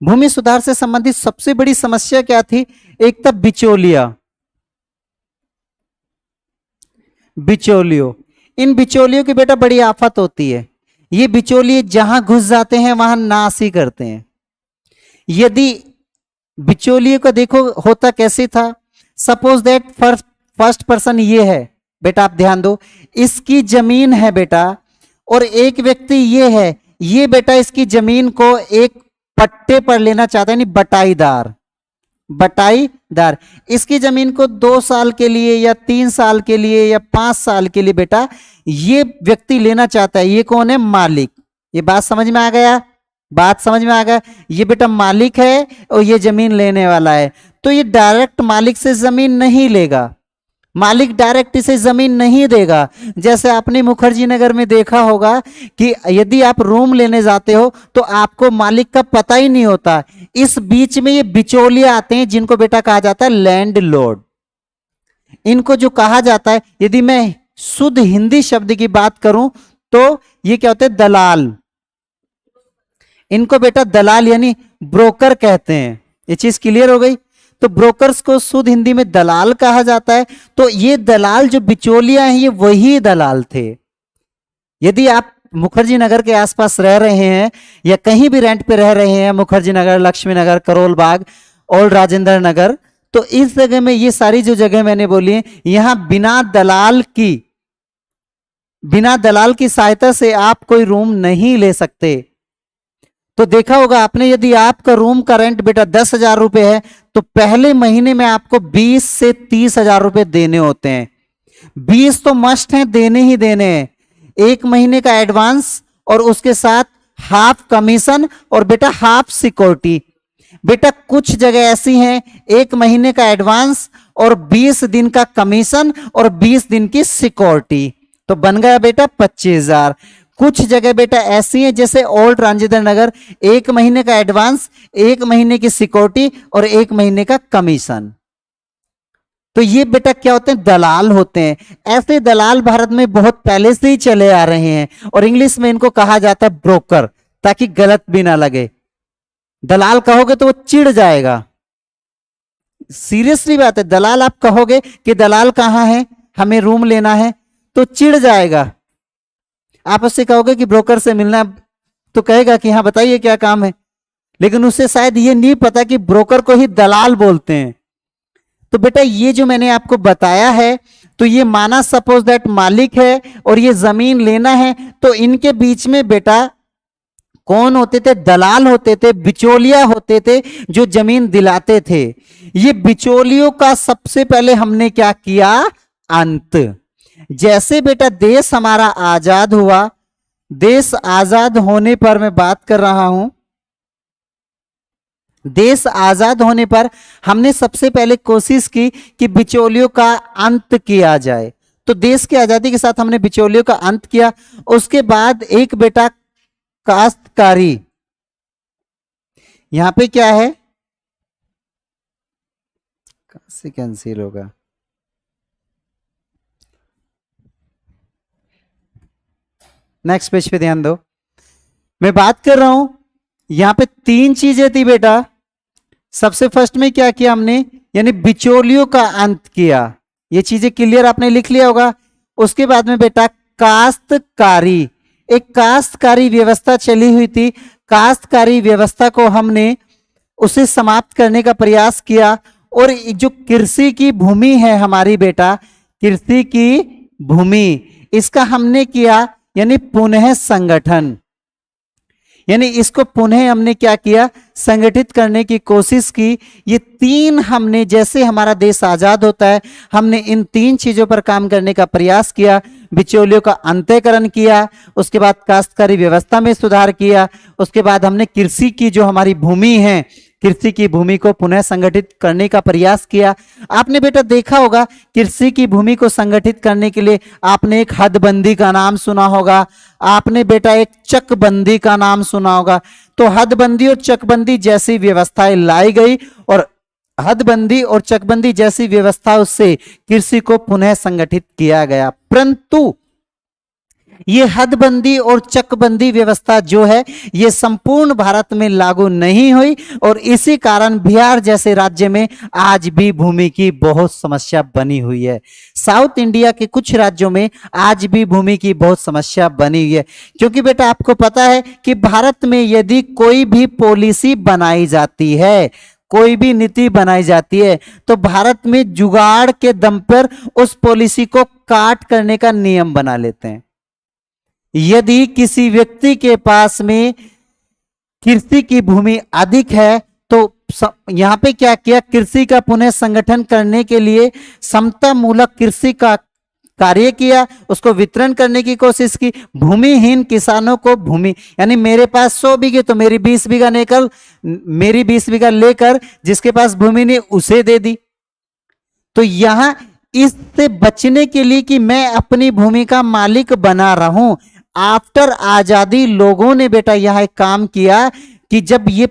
भूमि सुधार से संबंधित सबसे बड़ी समस्या क्या थी? एक तब बिचौलिया, बिचौलियों, इन बिचौलियों की बेटा बड़ी आफत होती है। ये बिचौलिए जहां घुस जाते हैं वहां नाश ही करते हैं। यदि बिचौलिए का देखो होता कैसे था, सपोज दैट फर्स्ट पर्सन ये है बेटा, आप ध्यान दो, इसकी जमीन है बेटा, और एक व्यक्ति ये है, ये बेटा इसकी जमीन को एक पट्टे पर लेना चाहता है, यानी बटाईदार, बटाईदार इसकी जमीन को 2 साल के लिए या 3 साल के लिए या 5 साल के लिए बेटा ये व्यक्ति लेना चाहता है। ये कौन है? मालिक। ये बात समझ में आ गया? बात समझ में आ गया? ये बेटा मालिक है और ये जमीन लेने वाला है, तो ये डायरेक्ट मालिक से जमीन नहीं लेगा, मालिक डायरेक्ट इसे जमीन नहीं देगा। जैसे आपने मुखर्जी नगर में देखा होगा कि यदि आप रूम लेने जाते हो तो आपको मालिक का पता ही नहीं होता, इस बीच में ये बिचौलिए आते हैं जिनको बेटा कहा जाता है लैंड लॉर्ड। इनको जो कहा जाता है, यदि मैं शुद्ध हिंदी शब्द की बात करूं तो ये क्या होते हैं? दलाल। इनको बेटा दलाल यानी ब्रोकर कहते हैं। ये चीज क्लियर हो गई? तो ब्रोकर्स को शुद्ध हिंदी में दलाल कहा जाता है। तो ये दलाल जो बिचौलिया हैं ये वही दलाल थे। यदि आप मुखर्जी नगर के आसपास रह रहे हैं या कहीं भी रेंट पे रह रहे हैं, मुखर्जी नगर, लक्ष्मी नगर, करोल बाग, ओल्ड राजेंद्र नगर, तो इस जगह में ये सारी जो जगह मैंने बोली है, यहां बिना दलाल की सहायता से आप कोई रूम नहीं ले सकते। तो देखा होगा आपने, यदि आपका रूम का रेंट बेटा 10,000 रुपए है तो पहले महीने में आपको 20 से 30,000 रुपए देने होते हैं। 20 तो मस्ट हैं, देने ही देने हैं। 1 महीने का एडवांस और उसके साथ हाफ कमीशन और बेटा हाफ सिक्योरिटी। बेटा कुछ जगह ऐसी हैं 1 महीने का एडवांस और 20 दिन का कमीशन और 20 दिन की सिक्योरिटी, तो बन गया बेटा 25,000। कुछ जगह बेटा ऐसी हैं जैसे ओल्ड राजेंद्र नगर, 1 महीने का एडवांस, 1 महीने की सिक्योरिटी और 1 महीने का कमीशन। तो ये बेटा क्या होते हैं? दलाल होते हैं। ऐसे दलाल भारत में बहुत पहले से ही चले आ रहे हैं और इंग्लिश में इनको कहा जाता है ब्रोकर, ताकि गलत भी ना लगे। दलाल कहोगे तो वो चिढ़ जाएगा, सीरियसली बात है। दलाल आप कहोगे कि दलाल कहां है, हमें रूम लेना है, तो चिढ़ जाएगा। आप उससे कहोगे कि ब्रोकर से मिलना, तो कहेगा कि हाँ बताइए क्या काम है, लेकिन उसे शायद ये नहीं पता कि ब्रोकर को ही दलाल बोलते हैं। तो बेटा ये जो मैंने आपको बताया है, तो ये माना सपोज दैट मालिक है और ये जमीन लेना है, तो इनके बीच में बेटा कौन होते थे? दलाल होते थे, बिचौलिया होते थे जो जमीन दिलाते थे। ये बिचौलियों का सबसे पहले हमने क्या किया? अंत। जैसे बेटा देश हमारा आजाद हुआ, देश आजाद होने पर मैं बात कर रहा हूं, देश आजाद होने पर हमने सबसे पहले कोशिश की कि बिचौलियों का अंत किया जाए। तो देश की आजादी के साथ हमने बिचौलियों का अंत किया। उसके बाद एक बेटा काश्तकारी, यहां पे क्या है? से कैंसिल होगा। नेक्स्ट पेज पे ध्यान दो, मैं बात कर रहा हूं, यहां पे 3 चीजें थी बेटा। सबसे फर्स्ट में क्या किया हमने? यानी बिचौलियों का अंत किया। ये चीजें क्लियर आपने लिख लिया होगा। उसके बाद में बेटा काश्तकारी, एक काश्तकारी व्यवस्था चली हुई थी, काश्तकारी व्यवस्था को हमने उसे समाप्त करने का प्रयास किया। और जो कृषि की भूमि है हमारी बेटा, कृषि की भूमि, इसका हमने किया यानी पुनः संगठन, यानी इसको पुनः हमने क्या किया? संगठित करने की कोशिश की। ये 3 हमने, जैसे हमारा देश आजाद होता है, हमने इन 3 चीजों पर काम करने का प्रयास किया। बिचौलियों का अंतःकरण किया, उसके बाद काश्तकारी व्यवस्था में सुधार किया, उसके बाद हमने कृषि की जो हमारी भूमि है, कृषि की भूमि को पुनः संगठित करने का प्रयास किया। आपने बेटा देखा होगा कृषि की भूमि को संगठित करने के लिए आपने एक हदबंदी का नाम सुना होगा, आपने बेटा एक चकबंदी का नाम सुना होगा। तो हदबंदी और चकबंदी जैसी व्यवस्थाएं लाई गई और हदबंदी और चकबंदी जैसी व्यवस्थाओं से कृषि को पुनः संगठित किया गया। परंतु ये हदबंदी और चकबंदी व्यवस्था जो है ये संपूर्ण भारत में लागू नहीं हुई और इसी कारण बिहार जैसे राज्य में आज भी भूमि की बहुत समस्या बनी हुई है। साउथ इंडिया के कुछ राज्यों में आज भी भूमि की बहुत समस्या बनी हुई है, क्योंकि बेटा आपको पता है कि भारत में यदि कोई भी पॉलिसी बनाई जाती है, कोई भी नीति बनाई जाती है, तो भारत में जुगाड़ के दम पर उस पॉलिसी को काट करने का नियम बना लेते हैं। यदि किसी व्यक्ति के पास में कृषि की भूमि अधिक है तो यहां पे क्या किया, कृषि का पुनः संगठन करने के लिए समता मूलक कृषि का कार्य किया, उसको वितरण करने की कोशिश की। भूमिहीन किसानों को भूमि, यानी मेरे पास 100 बीघे तो मेरी 20 बीघा लेकर, मेरी 20 बीघा लेकर जिसके पास भूमि नहीं उसे दे दी। तो यहां इससे बचने के लिए कि मैं अपनी भूमि का मालिक बना रहूं, आफ्टर आजादी लोगों ने बेटा यह एक काम किया कि जब ये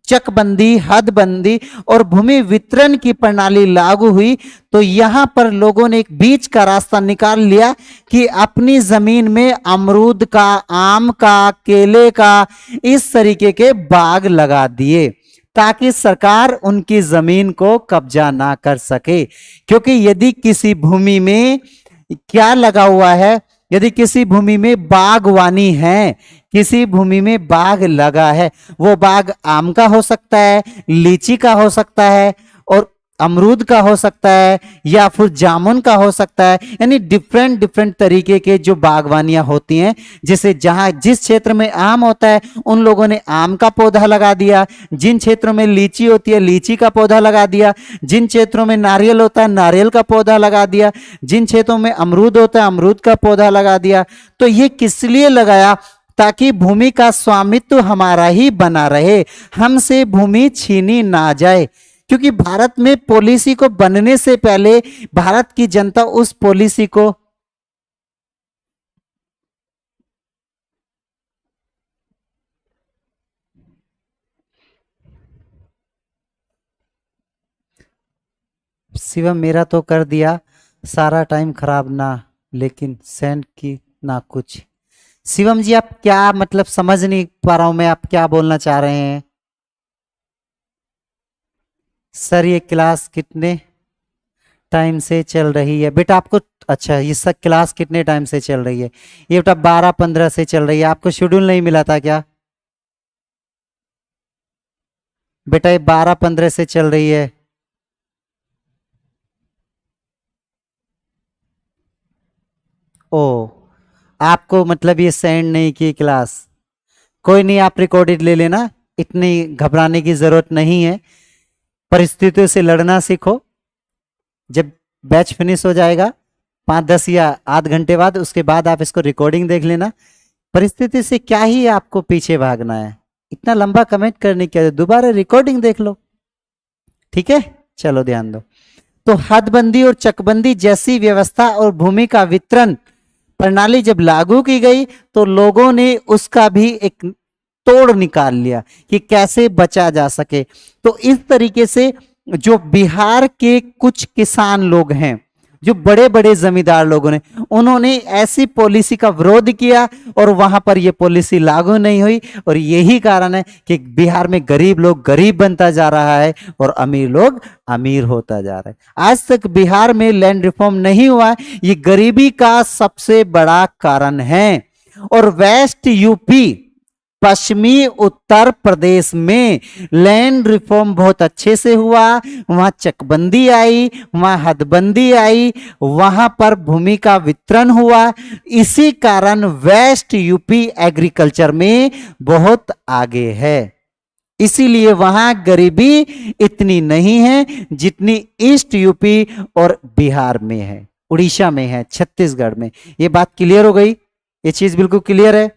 चकबंदी, हदबंदी और भूमि वितरण की प्रणाली लागू हुई तो यहां पर लोगों ने एक बीच का रास्ता निकाल लिया कि अपनी जमीन में अमरूद का, आम का, केले का, इस तरीके के बाग लगा दिए ताकि सरकार उनकी जमीन को कब्जा ना कर सके। क्योंकि यदि किसी भूमि में क्या लगा हुआ है, यदि किसी भूमि में बागवानी है, किसी भूमि में बाग लगा है, वो बाग आम का हो सकता है, लीची का हो सकता है और अमरूद का हो सकता है या फिर जामुन का हो सकता है, यानी डिफरेंट डिफरेंट तरीके के जो बागवानियां होती हैं। जैसे जहां जिस क्षेत्र में आम होता है उन लोगों ने आम का पौधा लगा दिया, जिन क्षेत्रों में लीची होती है लीची का पौधा लगा दिया, जिन क्षेत्रों में नारियल होता है नारियल का पौधा लगा दिया, जिन क्षेत्रों में अमरूद होता है अमरूद का पौधा लगा दिया। तो ये किस लिए लगाया, ताकि भूमि का स्वामित्व हमारा ही बना रहे, हमसे भूमि छीनी ना जाए। क्योंकि भारत में पॉलिसी को बनने से पहले भारत की जनता उस पॉलिसी को शिवम मेरा तो कर दिया, सारा टाइम खराब ना, लेकिन सेंड की ना कुछ। शिवम जी आप क्या मतलब समझ नहीं पा रहा हूं मैं, आप क्या बोलना चाह रहे हैं? सर ये क्लास कितने टाइम से चल रही है बेटा आपको? अच्छा ये सब क्लास कितने टाइम से चल रही है? ये बेटा 12-15 से चल रही है। आपको शेड्यूल नहीं मिला था क्या बेटा? ये 12-15 से चल रही है। ओ आपको मतलब ये सेंड नहीं की क्लास? कोई नहीं, आप रिकॉर्डेड ले लेना, इतनी घबराने की जरूरत नहीं है। परिस्थितियों से लड़ना सीखो। जब बैच फिनिश हो जाएगा 5-10 या आध घंटे बाद, उसके बाद आप इसको रिकॉर्डिंग देख लेना। परिस्थिति से क्या ही आपको पीछे भागना है, इतना लंबा कमेंट करने के, दोबारा रिकॉर्डिंग देख लो, ठीक है? चलो ध्यान दो। तो हदबंदी और चकबंदी जैसी व्यवस्था और भूमि का वितरण प्रणाली जब लागू की गई तो लोगों ने उसका भी एक तोड़ निकाल लिया कि कैसे बचा जा सके। तो इस तरीके से जो बिहार के कुछ किसान लोग हैं, जो बड़े बड़े जमींदार लोगों ने, उन्होंने ऐसी पॉलिसी का विरोध किया और वहां पर यह पॉलिसी लागू नहीं हुई। और यही कारण है कि बिहार में गरीब लोग गरीब बनता जा रहा है और अमीर लोग अमीर होता जा रहा है। आज तक बिहार में लैंड रिफॉर्म नहीं हुआ है, ये गरीबी का सबसे बड़ा कारण है। और वेस्ट यूपी, पश्चिमी उत्तर प्रदेश में लैंड रिफॉर्म बहुत अच्छे से हुआ, वहां चकबंदी आई, वहां हदबंदी आई, वहां पर भूमि का वितरण हुआ। इसी कारण वेस्ट यूपी एग्रीकल्चर में बहुत आगे है, इसीलिए वहां गरीबी इतनी नहीं है जितनी ईस्ट यूपी और बिहार में है, उड़ीसा में है, छत्तीसगढ़ में। ये बात क्लियर हो गई? ये चीज बिल्कुल क्लियर है।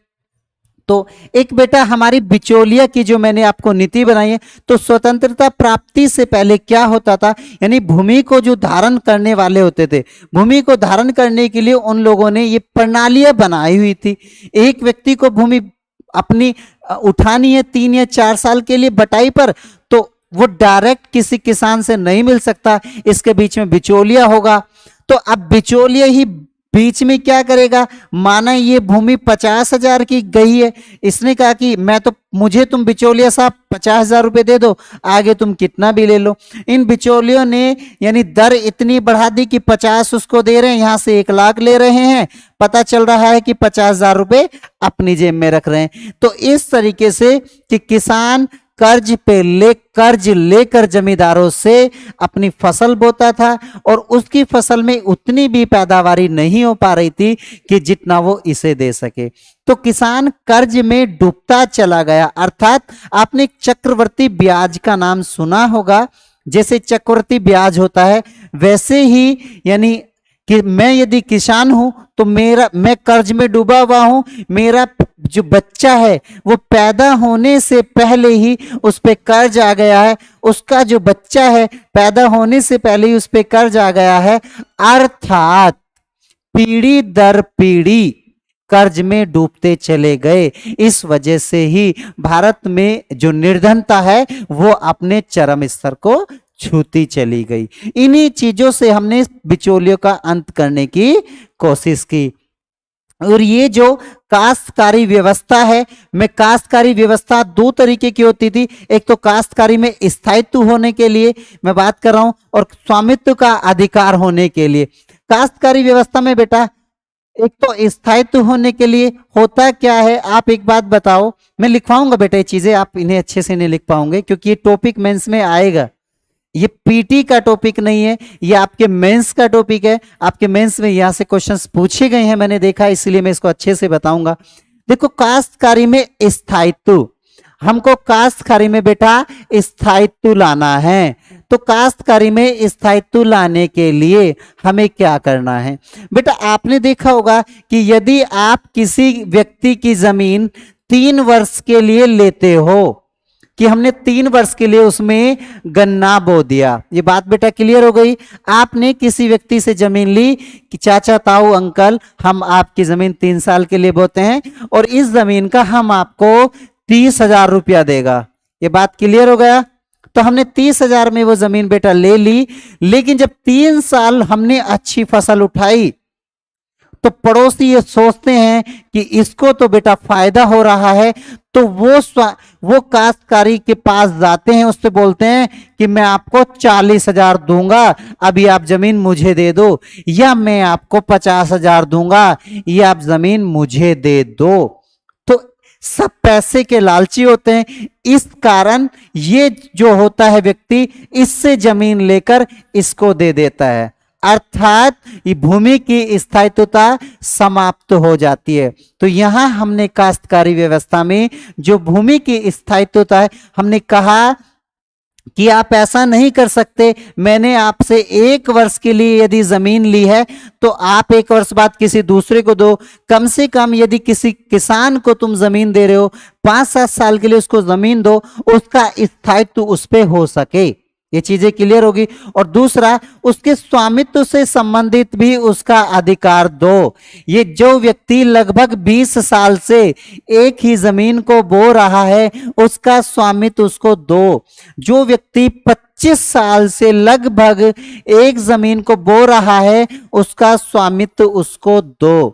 तो एक बेटा हमारी बिचौलिया की जो मैंने आपको नीति बनाई है, तो स्वतंत्रता प्राप्ति से पहले क्या होता था, यानी भूमि को जो धारण करने वाले होते थे, भूमि को धारण करने के लिए उन लोगों ने ये प्रणालियां बनाई हुई थी। एक व्यक्ति को भूमि अपनी उठानी है 3 या 4 साल के लिए बटाई पर, तो वो डायरेक्ट किसी किसान से नहीं मिल सकता, इसके बीच में बिचौलिया होगा। तो अब बिचौलिया ही बीच में क्या करेगा, माना ये भूमि 50,000 की गई है, इसने कहा कि मुझे तुम बिचौलिया साहब 50,000 रुपए दे दो, आगे तुम कितना भी ले लो। इन बिचौलियों ने यानी दर इतनी बढ़ा दी कि 50 उसको दे रहे हैं, यहां से 1,00,000 ले रहे हैं, पता चल रहा है कि 50,000 रुपए अपनी जेब में रख रहे हैं। तो इस तरीके से कि किसान कर्ज लेकर जमींदारों से अपनी फसल बोता था और उसकी फसल में उतनी भी पैदावारी नहीं हो पा रही थी कि जितना वो इसे दे सके, तो किसान कर्ज में डूबता चला गया। अर्थात आपने चक्रवर्ती ब्याज का नाम सुना होगा, जैसे चक्रवर्ती ब्याज होता है वैसे ही यानी कि मैं यदि किसान हूं तो मैं कर्ज में डूबा हुआ हूं, मेरा जो बच्चा है वो पैदा होने से पहले ही उस पे कर्ज आ गया है, उसका जो बच्चा है पैदा होने से पहले ही उस पे कर्ज आ गया है, अर्थात पीढ़ी दर पीढ़ी कर्ज में डूबते चले गए। इस वजह से ही भारत में जो निर्धनता है वो अपने चरम स्तर को छूती चली गई। इन्हीं चीजों से हमने बिचौलियों का अंत करने की कोशिश की। और ये जो काश्तकारी व्यवस्था है, मैं काश्तकारी व्यवस्था दो तरीके की होती थी, एक तो काश्तकारी में स्थायित्व होने के लिए मैं बात कर रहा हूं और स्वामित्व का अधिकार होने के लिए। काश्तकारी व्यवस्था में बेटा एक तो स्थायित्व होने के लिए होता क्या है, आप एक बात बताओ, मैं लिखवाऊंगा बेटा ये चीजें, आप इन्हें अच्छे से नहीं लिख पाओगे क्योंकि ये टॉपिक मेंस में आएगा, ये पीटी का टॉपिक नहीं है, ये आपके मेंस का टॉपिक है। आपके मेंस में यहां से क्वेश्चंस पूछे गए हैं, मैंने देखा, इसलिए मैं इसको अच्छे से बताऊंगा। देखो काश्तकारी में स्थायित्व, हमको काश्तकारी में बेटा स्थायित्व लाना है, तो काश्तकारी में स्थायित्व लाने के लिए हमें क्या करना है बेटा, आपने देखा होगा कि यदि आप किसी व्यक्ति की जमीन 3 वर्ष के लिए लेते हो, कि हमने 3 वर्ष के लिए उसमें गन्ना बो दिया, ये बात बेटा क्लियर हो गई। आपने किसी व्यक्ति से जमीन ली कि चाचा ताऊ अंकल हम आपकी जमीन 3 साल के लिए बोते हैं और इस जमीन का हम आपको 30,000 रुपया देगा, ये बात क्लियर हो गया। तो हमने 30,000 में वो जमीन बेटा ले ली, लेकिन जब 3 साल हमने अच्छी फसल उठाई तो पड़ोसी ये सोचते हैं कि इसको तो बेटा फायदा हो रहा है, तो वो काश्तकारी के पास जाते हैं, उससे बोलते हैं कि मैं आपको 40,000 दूंगा, अभी आप जमीन मुझे दे दो, या मैं आपको 50,000 दूंगा, ये आप जमीन मुझे दे दो। तो सब पैसे के लालची होते हैं, इस कारण ये जो होता है व्यक्ति इससे जमीन लेकर इसको दे देता है, अर्थात ये भूमि की स्थायित्वता समाप्त हो जाती है। तो यहां हमने काश्तकारी व्यवस्था में जो भूमि की स्थायित्वता है, हमने कहा कि आप ऐसा नहीं कर सकते, मैंने आपसे 1 वर्ष के लिए यदि जमीन ली है तो आप 1 वर्ष बाद किसी दूसरे को दो, कम से कम यदि किसी किसान को तुम जमीन दे रहे हो 5-7 साल के लिए उसको जमीन दो, उसका स्थायित्व उस पे हो सके, ये चीजें क्लियर होगी। और दूसरा, उसके स्वामित्व से संबंधित भी उसका अधिकार दो। ये जो व्यक्ति लगभग 20 साल से एक ही जमीन को बो रहा है उसका स्वामित्व उसको दो। जो व्यक्ति 25 साल से लगभग एक जमीन को बो रहा है उसका स्वामित्व उसको दो।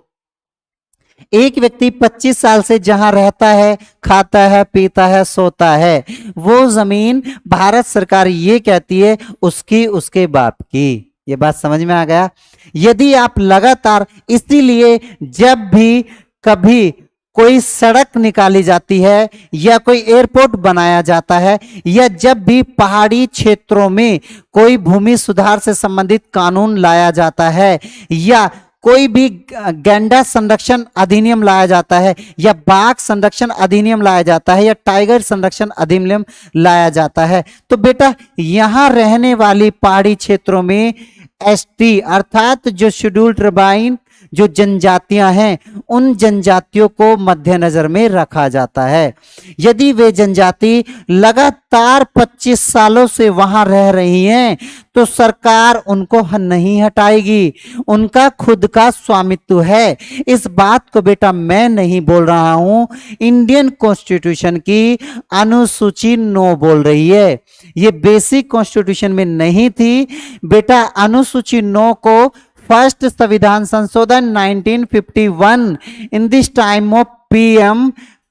एक व्यक्ति 25 साल से जहां रहता है, खाता है, पीता है, सोता है, वो जमीन भारत सरकार ये कहती है उसकी, उसके बाप की। ये बात समझ में आ गया। यदि आप लगातार, इसीलिए जब भी कभी कोई सड़क निकाली जाती है या कोई एयरपोर्ट बनाया जाता है या जब भी पहाड़ी क्षेत्रों में कोई भूमि सुधार से संबंधित कानून लाया जाता है या कोई भी गैंडा संरक्षण अधिनियम लाया जाता है या बाघ संरक्षण अधिनियम लाया जाता है या टाइगर संरक्षण अधिनियम लाया जाता है, तो बेटा यहां रहने वाली पहाड़ी क्षेत्रों में एसटी अर्थात जो शेड्यूल्ड ट्राइब जो जनजातियां हैं उन जनजातियों को मद्देनजर में रखा जाता है। यदि वे जनजाति लगातार 25 सालों से वहां रह रही हैं तो सरकार उनको नहीं हटाएगी, उनका खुद का स्वामित्व है। इस बात को बेटा मैं नहीं बोल रहा हूं, इंडियन कॉन्स्टिट्यूशन की अनुसूची 9 बोल रही है। ये बेसिक कॉन्स्टिट्यूशन में नहीं थी बेटा। अनुसूची 9 को फर्स्ट संविधान संशोधन 1951 in this time of PM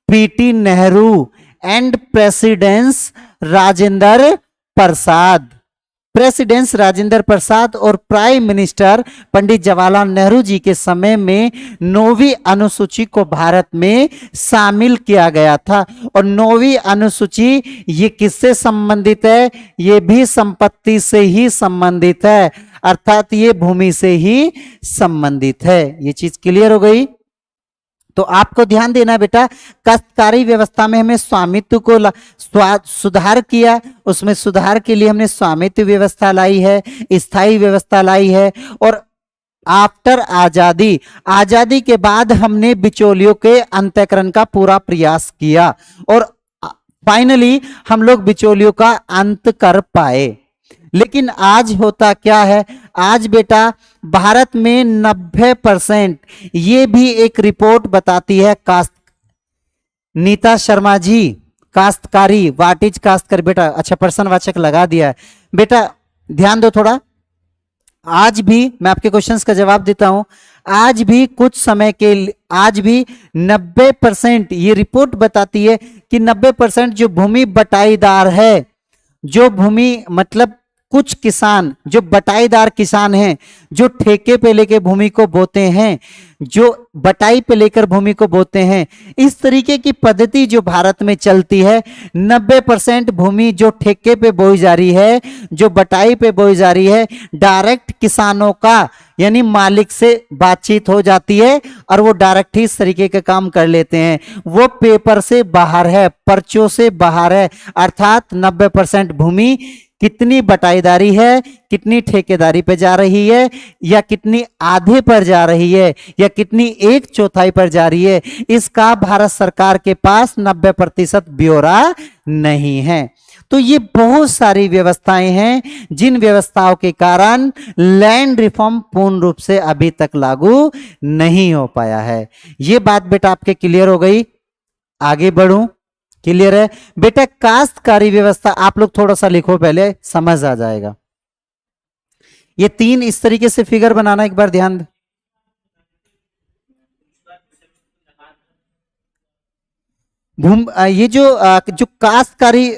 PT Nehru and presidents Rajendra Prasad. Presidents Rajendra Prasad और प्राइम मिनिस्टर पंडित जवाहरलाल नेहरू जी के समय में 9वीं अनुसूची को भारत में शामिल किया गया था। और 9वीं अनुसूची ये किससे संबंधित है? ये भी संपत्ति से ही संबंधित है, अर्थात ये भूमि से ही संबंधित है। ये चीज क्लियर हो गई? तो आपको ध्यान देना बेटा, काश्तकारी व्यवस्था में हमें स्वामित्व को सुधार किया, उसमें सुधार के लिए हमने स्वामित्व व्यवस्था लाई है, स्थायी व्यवस्था लाई है। और आफ्टर आजादी, आजादी के बाद हमने बिचौलियों के अंतःकरण का पूरा प्रयास किया और फाइनली हम लोग बिचौलियों का अंत कर पाए। लेकिन आज होता क्या है? आज बेटा भारत में 90%, ये भी एक रिपोर्ट बताती है नीता शर्मा जी, काश्तकारी, व्हाट इज काश्तकारी बेटा? अच्छा प्रश्नवाचक लगा दिया है बेटा, ध्यान दो थोड़ा। आज भी मैं आपके क्वेश्चंस का जवाब देता हूं, आज भी कुछ समय के आज भी 90%, ये रिपोर्ट बताती है कि 90% जो भूमि बटाईदार है, जो भूमि मतलब कुछ किसान जो बटाईदार किसान हैं, जो ठेके पे लेकर भूमि को बोते हैं, जो बटाई पे लेकर भूमि को बोते हैं, इस तरीके की पद्धति जो भारत में चलती है, 90% भूमि जो ठेके पे बोई जा रही है, जो बटाई पे बोई जा रही है, डायरेक्ट किसानों का यानी मालिक से बातचीत हो जाती है और वो डायरेक्ट ही इस तरीके के काम कर लेते हैं। वो पेपर से बाहर है, पर्चों से बाहर है, अर्थात 90% भूमि कितनी बटाईदारी है, कितनी ठेकेदारी पे जा रही है, या कितनी आधे पर जा रही है, या कितनी 1/4 पर जा रही है, इसका भारत सरकार के पास 90% ब्यौरा नहीं है। तो ये बहुत सारी व्यवस्थाएं हैं जिन व्यवस्थाओं के कारण लैंड रिफॉर्म पूर्ण रूप से अभी तक लागू नहीं हो पाया है। ये बात बेटा आपके क्लियर हो गई? आगे बढ़ूं? क्लियर है बेटा? काश्तकारी व्यवस्था आप लोग थोड़ा सा लिखो, पहले समझ आ जाएगा। ये 3 इस तरीके से फिगर बनाना, एक बार ध्यान दे। ये जो काश्तकारी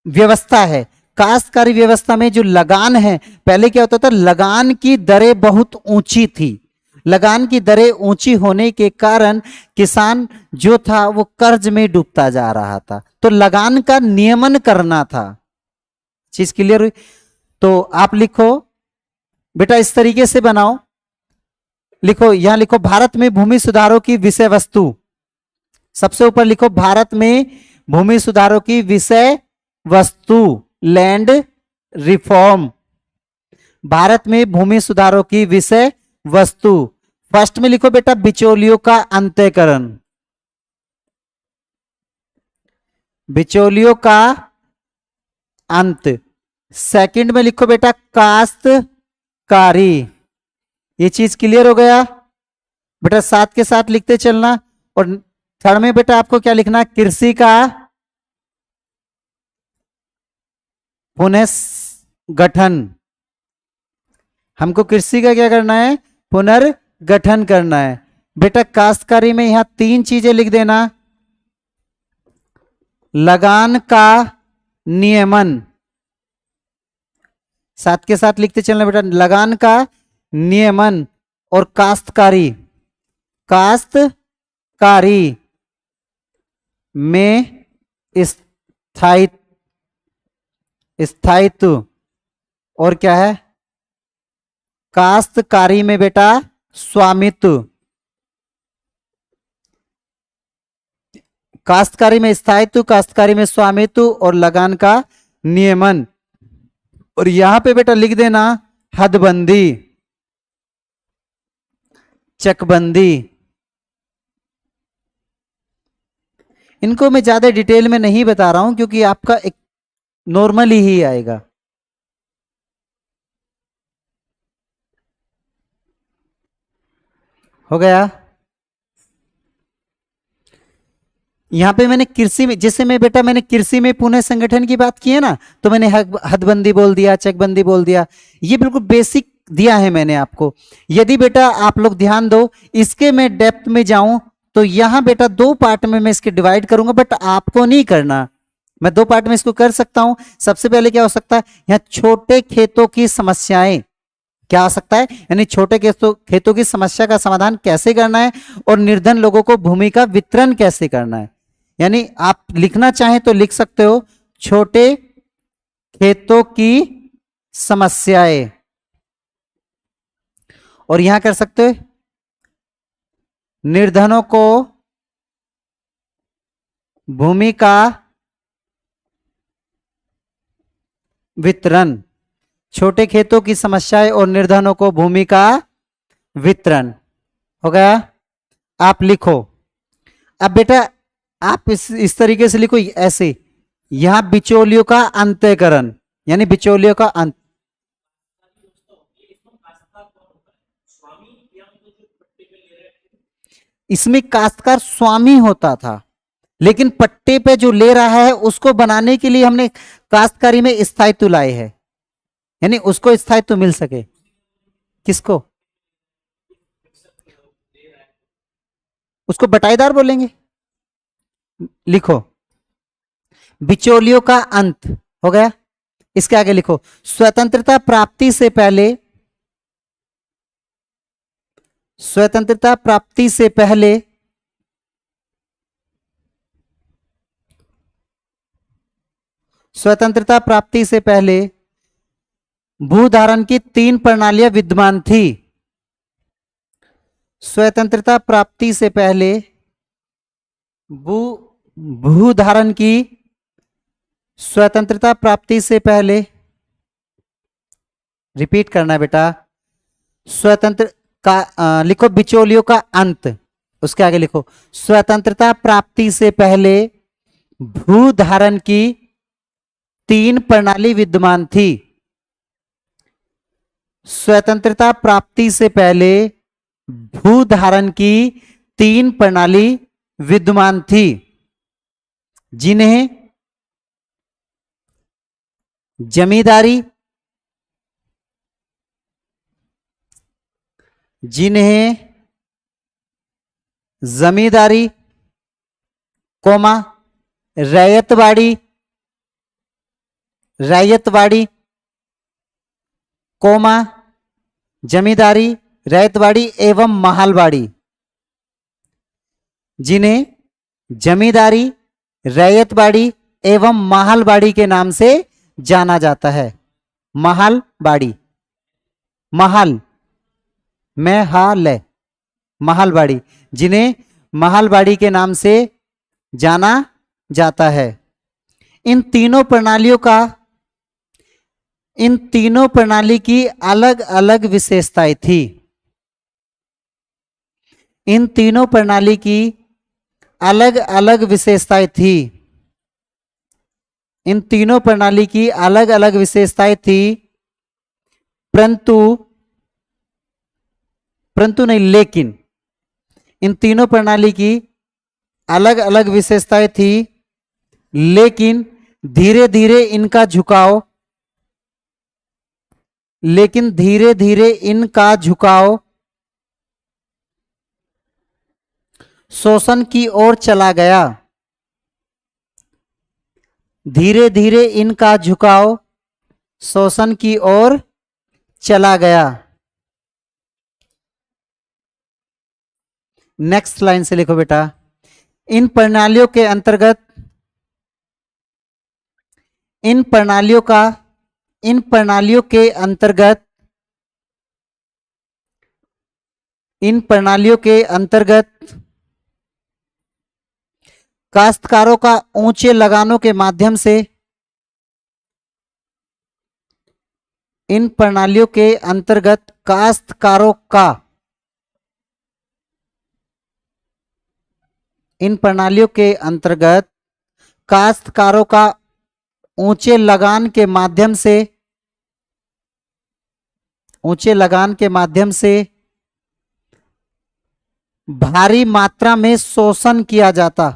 व्यवस्था है, काश्तकारी व्यवस्था में जो लगान है, पहले क्या होता था, लगान की दरें बहुत ऊंची थी। लगान की दरें ऊंची होने के कारण किसान जो था वो कर्ज में डूबता जा रहा था, तो लगान का नियमन करना था। चीज क्लियर हुई? तो आप लिखो बेटा, इस तरीके से बनाओ, लिखो, यहां लिखो भारत में भूमि सुधारों की विषय वस्तु। सबसे ऊपर लिखो भारत में भूमि सुधारों की विषय वस्तु, लैंड रिफॉर्म। भारत में भूमि सुधारों की विषय वस्तु। फर्स्ट में लिखो बेटा बिचौलियों का अंतःकरण, बिचौलियों का अंत। सेकंड में लिखो बेटा काश्तकारी। ये चीज क्लियर हो गया बेटा? साथ के साथ लिखते चलना। और थर्ड में बेटा आपको क्या लिखना? कृषि का पुनर्गठन। हमको कृषि का क्या करना है? पुनर्गठन करना है। बेटा काश्तकारी में यहां 3 चीजें लिख देना। लगान का नियमन, साथ के साथ लिखते चलना बेटा, लगान का नियमन और काश्तकारी। काश्तकारी में स्थायित्व और क्या है? काश्तकारी में बेटा स्वामित्व। काश्तकारी में स्थायित्व, काश्तकारी में स्वामित्व और लगान का नियमन। और यहां पे बेटा लिख देना हदबंदी, चकबंदी। इनको मैं ज्यादा डिटेल में नहीं बता रहा हूं क्योंकि आपका एक नॉर्मली ही आएगा। हो गया? यहां पे मैंने कृषि में, जैसे मैं बेटा मैंने कृषि में पुनः संगठन की बात की है ना, तो मैंने हदबंदी बोल दिया, चकबंदी बोल दिया। ये बिल्कुल बेसिक दिया है मैंने आपको। यदि बेटा आप लोग ध्यान दो, इसके मैं डेप्थ में जाऊं तो यहां बेटा दो पार्ट में मैं इसके डिवाइड करूंगा, बट आपको नहीं करना। मैं दो पार्ट में इसको कर सकता हूं। सबसे पहले क्या हो सकता है, यहां छोटे खेतों की समस्याएं, क्या हो सकता है, यानी छोटे खेतों की समस्या का समाधान कैसे करना है और निर्धन लोगों को भूमि का वितरण कैसे करना है। यानी आप लिखना चाहें तो लिख सकते हो, छोटे खेतों की समस्याएं, और यहां कर सकते हो निर्धनों को भूमि का वितरण, छोटे खेतों की समस्याएं और निर्धनों को भूमि का वितरण। हो गया, आप लिखो। अब बेटा आप इस तरीके से लिखो, ऐसे, यहां बिचौलियों का अंत्यकरण, यानी बिचौलियों का अंत। इसमें काश्तकार स्वामी होता था, लेकिन पट्टे पे जो ले रहा है उसको बनाने के लिए हमने काश्तकारी में स्थायित्व लाए हैं, यानी उसको स्थायित्व मिल सके। किसको? उसको बटाईदार बोलेंगे। लिखो बिचौलियों का अंत। हो गया, इसके आगे लिखो स्वतंत्रता प्राप्ति से पहले, स्वतंत्रता प्राप्ति से पहले स्वतंत्रता प्राप्ति से पहले भूधारण की 3 प्रणालियां विद्यमान थी। स्वतंत्रता प्राप्ति से पहले भूधारण की, स्वतंत्रता प्राप्ति से पहले, रिपीट करना है बेटा, स्वतंत्र का लिखो बिचौलियों का अंत, उसके आगे लिखो स्वतंत्रता प्राप्ति से पहले भूधारण की 3 प्रणाली विद्यमान थी। स्वतंत्रता प्राप्ति से पहले भूधारण की 3 प्रणाली विद्यमान थी, जिन्हें जमींदारी, जिन्हें जमींदारी, कोमा रैयतवाड़ी, रैयतवाड़ी, कोमा जमींदारी, रैयतवाड़ी एवं महालवाड़ी, जिन्हें जमींदारी, रैयतवाड़ी एवं महालवाड़ी के नाम से जाना जाता है। महालवाड़ी, महल में हाल, महालवाड़ी, जिन्हें महालवाड़ी के नाम से जाना जाता है। इन तीनों प्रणालियों का, इन तीनों प्रणाली की अलग अलग विशेषताएं थी। इन तीनों प्रणाली की अलग अलग विशेषताएं थी। इन तीनों प्रणाली की अलग अलग विशेषताएं थी, परंतु, परंतु नहीं लेकिन, इन तीनों प्रणाली की अलग अलग विशेषताएं थी, लेकिन धीरे धीरे इनका झुकाव, लेकिन धीरे धीरे इनका झुकाव शोषण की ओर चला गया। धीरे धीरे इनका झुकाव शोषण की ओर चला गया। नेक्स्ट लाइन से लिखो बेटा, इन प्रणालियों के अंतर्गत, इन प्रणालियों का, इन प्रणालियों के अंतर्गत, इन प्रणालियों के अंतर्गत काश्तकारों का ऊंचे लगानों के माध्यम से, इन प्रणालियों के अंतर्गत काश्तकारों का, इन प्रणालियों के अंतर्गत काश्तकारों का ऊंचे लगान के माध्यम से, ऊंचे लगान के माध्यम से भारी मात्रा में शोषण किया जाता,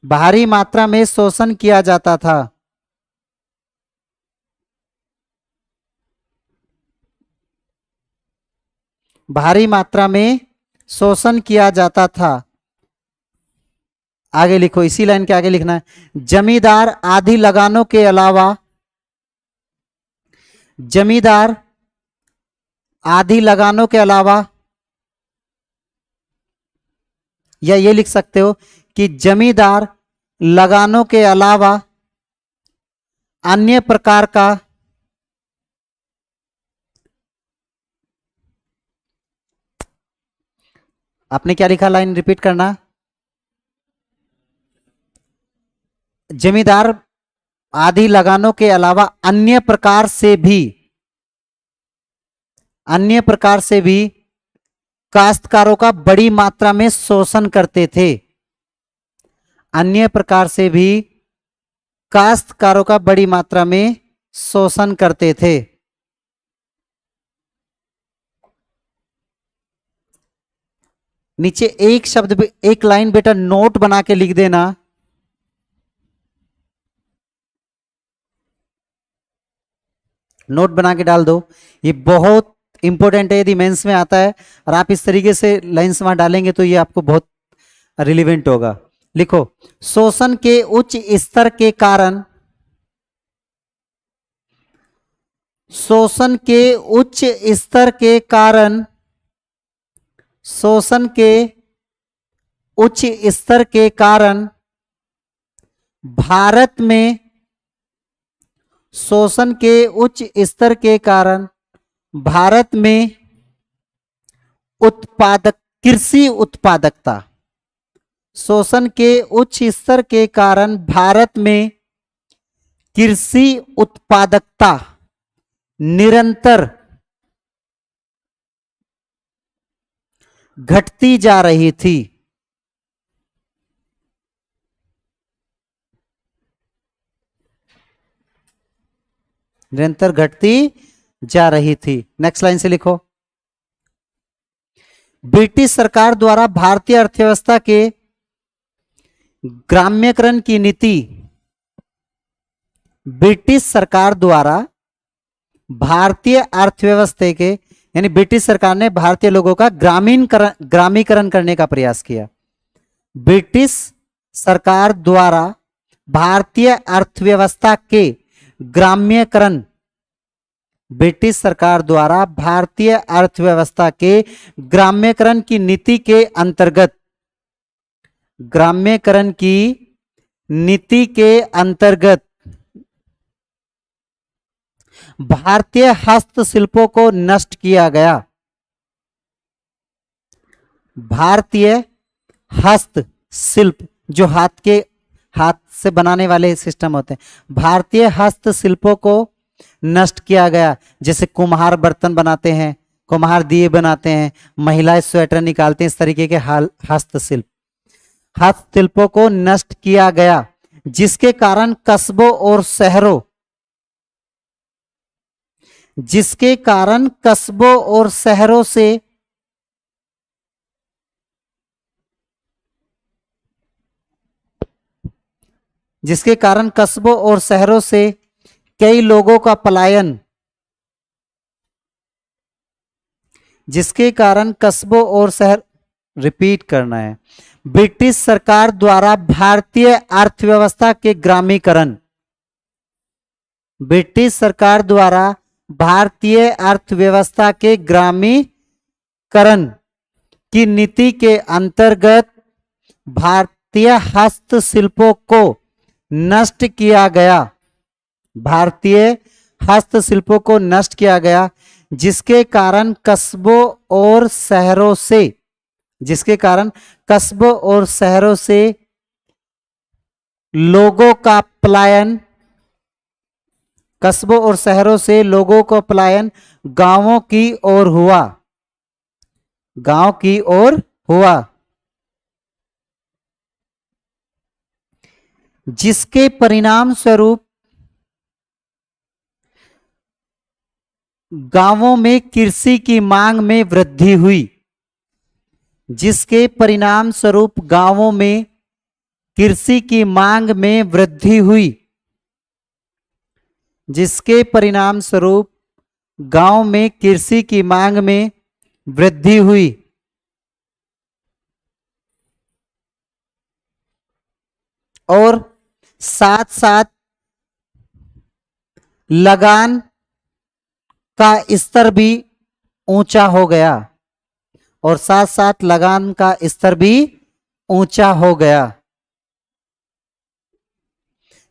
भारी मात्रा में शोषण किया जाता था। भारी मात्रा में शोषण किया जाता था। आगे लिखो, इसी लाइन के आगे लिखना है। जमींदार आदि लगानों के अलावा, जमींदार आदि लगानों के अलावा, या ये लिख सकते हो कि जमींदार लगानों के अलावा अन्य प्रकार का आपने क्या लिखा, लाइन रिपीट करना। जमींदार आदि लगानों के अलावा अन्य प्रकार से भी काश्तकारों का बड़ी मात्रा में शोषण करते थे। अन्य प्रकार से भी काश्तकारों का बड़ी मात्रा में शोषण करते थे। नीचे एक शब्द, एक लाइन बेटा नोट बना के लिख देना। नोट बना के डाल दो, ये बहुत इंपॉर्टेंट है, यदि मेंस में आता है और आप इस तरीके से लाइंस वहां डालेंगे तो ये आपको बहुत रिलेवेंट होगा। लिखो, शोषण के उच्च स्तर के कारण, शोषण के उच्च स्तर के कारण, शोषण के उच्च स्तर के कारण भारत में, शोषण के उच्च स्तर के कारण भारत में कृषि उत्पादकता, शोषण के उच्च स्तर के कारण भारत में कृषि उत्पादकता निरंतर घटती जा रही थी। निरंतर घटती जा रही थी। नेक्स्ट लाइन से लिखो, ब्रिटिश सरकार द्वारा भारतीय अर्थव्यवस्था के ग्राम्यकरण की नीति, ब्रिटिश सरकार द्वारा भारतीय अर्थव्यवस्था के, यानी ब्रिटिश सरकार ने भारतीय लोगों का ग्रामीकरण करने का प्रयास किया। ब्रिटिश सरकार द्वारा भारतीय अर्थव्यवस्था के ग्राम्यकरण, ब्रिटिश सरकार द्वारा भारतीय अर्थव्यवस्था के ग्राम्यकरण की नीति के अंतर्गत, ग्राम्यकरण की नीति के अंतर्गत भारतीय हस्तशिल्पों को नष्ट किया गया। भारतीय हस्तशिल्प, जो हाथ से बनाने वाले सिस्टम होते हैं, भारतीय हस्तशिल्पों को नष्ट किया गया। जैसे कुम्हार बर्तन बनाते हैं, कुम्हार दिए बनाते हैं, महिलाएं स्वेटर निकालते हैं, इस तरीके के हस्तशिल्पों को नष्ट किया गया, जिसके कारण कस्बों और शहरों, जिसके कारण कस्बों और शहरों से कई लोगों का पलायन, जिसके कारण कस्बों और शहर, रिपीट करना है, ब्रिटिश सरकार द्वारा भारतीय अर्थव्यवस्था के ग्रामीकरण, ब्रिटिश सरकार द्वारा भारतीय अर्थव्यवस्था के ग्रामीकरण की नीति के अंतर्गत भारतीय हस्तशिल्पों को नष्ट किया गया, भारतीय हस्तशिल्पों को नष्ट किया गया, जिसके कारण कस्बों और शहरों से, जिसके कारण कस्बों और शहरों से लोगों का पलायन, कस्बों और शहरों से लोगों का पलायन गांवों की ओर हुआ, गांव की ओर हुआ, जिसके परिणाम स्वरूप गांवों में कृषि की मांग में वृद्धि हुई, जिसके परिणाम स्वरूप गांवों में कृषि की मांग में वृद्धि हुई, जिसके परिणाम स्वरूप गांव में कृषि की मांग में वृद्धि हुई। और साथ साथ लगान का स्तर भी ऊंचा हो गया। और साथ साथ लगान का स्तर भी ऊंचा हो गया।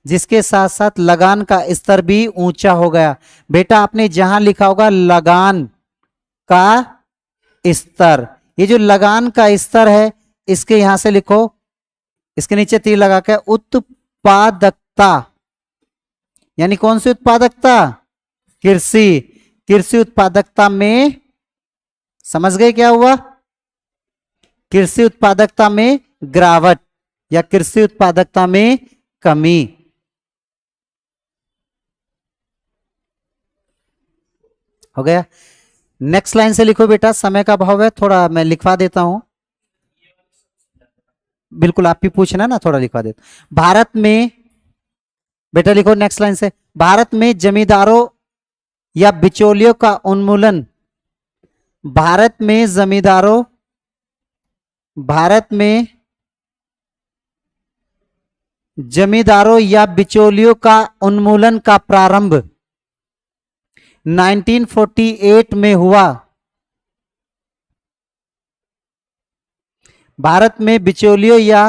जिसके साथ साथ लगान का स्तर भी ऊंचा हो गया। बेटा आपने जहां लिखा होगा लगान का स्तर, ये जो लगान का स्तर है इसके यहां से लिखो, इसके नीचे तीर लगा के उत्पादकता, यानी कौन सी उत्पादकता? कृषि। कृषि उत्पादकता में, समझ गए क्या हुआ? कृषि उत्पादकता में गिरावट या कृषि उत्पादकता में कमी। हो गया। नेक्स्ट लाइन से लिखो बेटा, समय का अभाव है, थोड़ा मैं लिखवा देता हूं। बिल्कुल आप भी पूछना ना, थोड़ा लिखवा देता। भारत में, बेटा लिखो नेक्स्ट लाइन से, भारत में जमींदारों या बिचौलियों का उन्मूलन, भारत में जमींदारों, भारत में जमींदारों या बिचौलियों का उन्मूलन का प्रारंभ 1948 में हुआ। भारत में बिचौलियों या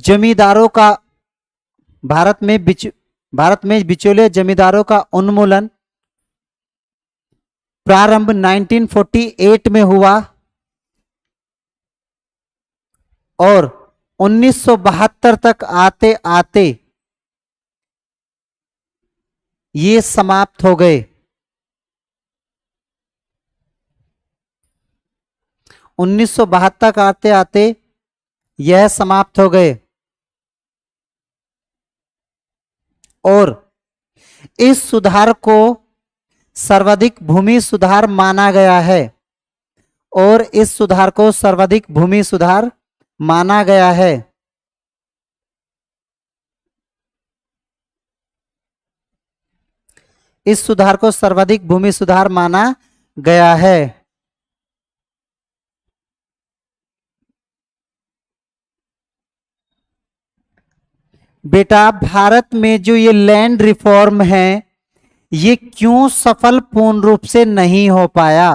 जमींदारों का, भारत में बिचौलियों जमींदारों का उन्मूलन प्रारंभ 1948 में हुआ और 1972 तक आते आते ये समाप्त हो गए। 1972 तक आते आते यह समाप्त हो गए और इस सुधार को सर्वाधिक भूमि सुधार माना गया है, और इस सुधार को सर्वाधिक भूमि सुधार माना गया है। इस सुधार को सर्वाधिक भूमि सुधार माना गया है। बेटा भारत में जो ये लैंड रिफॉर्म है ये क्यों सफल पूर्ण रूप से नहीं हो पाया?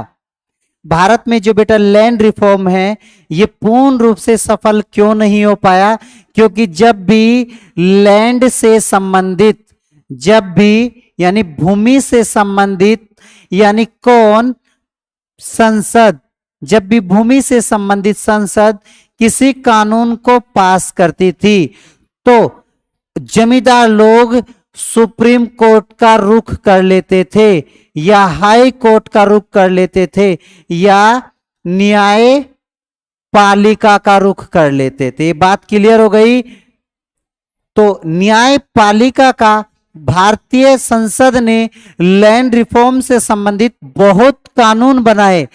भारत में जो बेटा लैंड रिफॉर्म है ये पूर्ण रूप से सफल क्यों नहीं हो पाया? क्योंकि जब भी लैंड से संबंधित, जब भी यानी भूमि से संबंधित, यानी कौन? संसद। जब भी भूमि से संबंधित संसद किसी कानून को पास करती थी तो जमींदार लोग सुप्रीम कोर्ट का रुख कर लेते थे या हाई कोर्ट का रुख कर लेते थे या न्याय पालिका का रुख कर लेते थे। बात क्लियर हो गई? तो न्यायपालिका का भारतीय संसद ने लैंड रिफॉर्म से संबंधित बहुत कानून बनाए,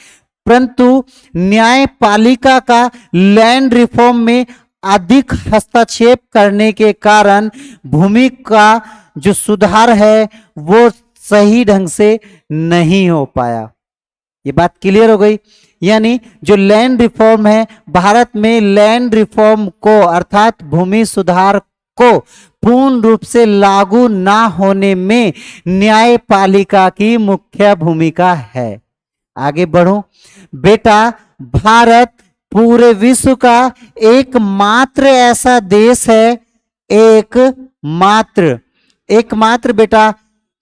परंतु न्यायपालिका का लैंड रिफॉर्म में अधिक हस्तक्षेप करने के कारण भूमि का जो सुधार है वो सही ढंग से नहीं हो पाया। ये बात क्लियर हो गई? यानी जो लैंड रिफॉर्म है, भारत में लैंड रिफॉर्म को अर्थात भूमि सुधार को पूर्ण रूप से लागू ना होने में न्यायपालिका की मुख्य भूमिका है। आगे बढ़ो बेटा, भारत पूरे विश्व का एकमात्र ऐसा देश है, एकमात्र बेटा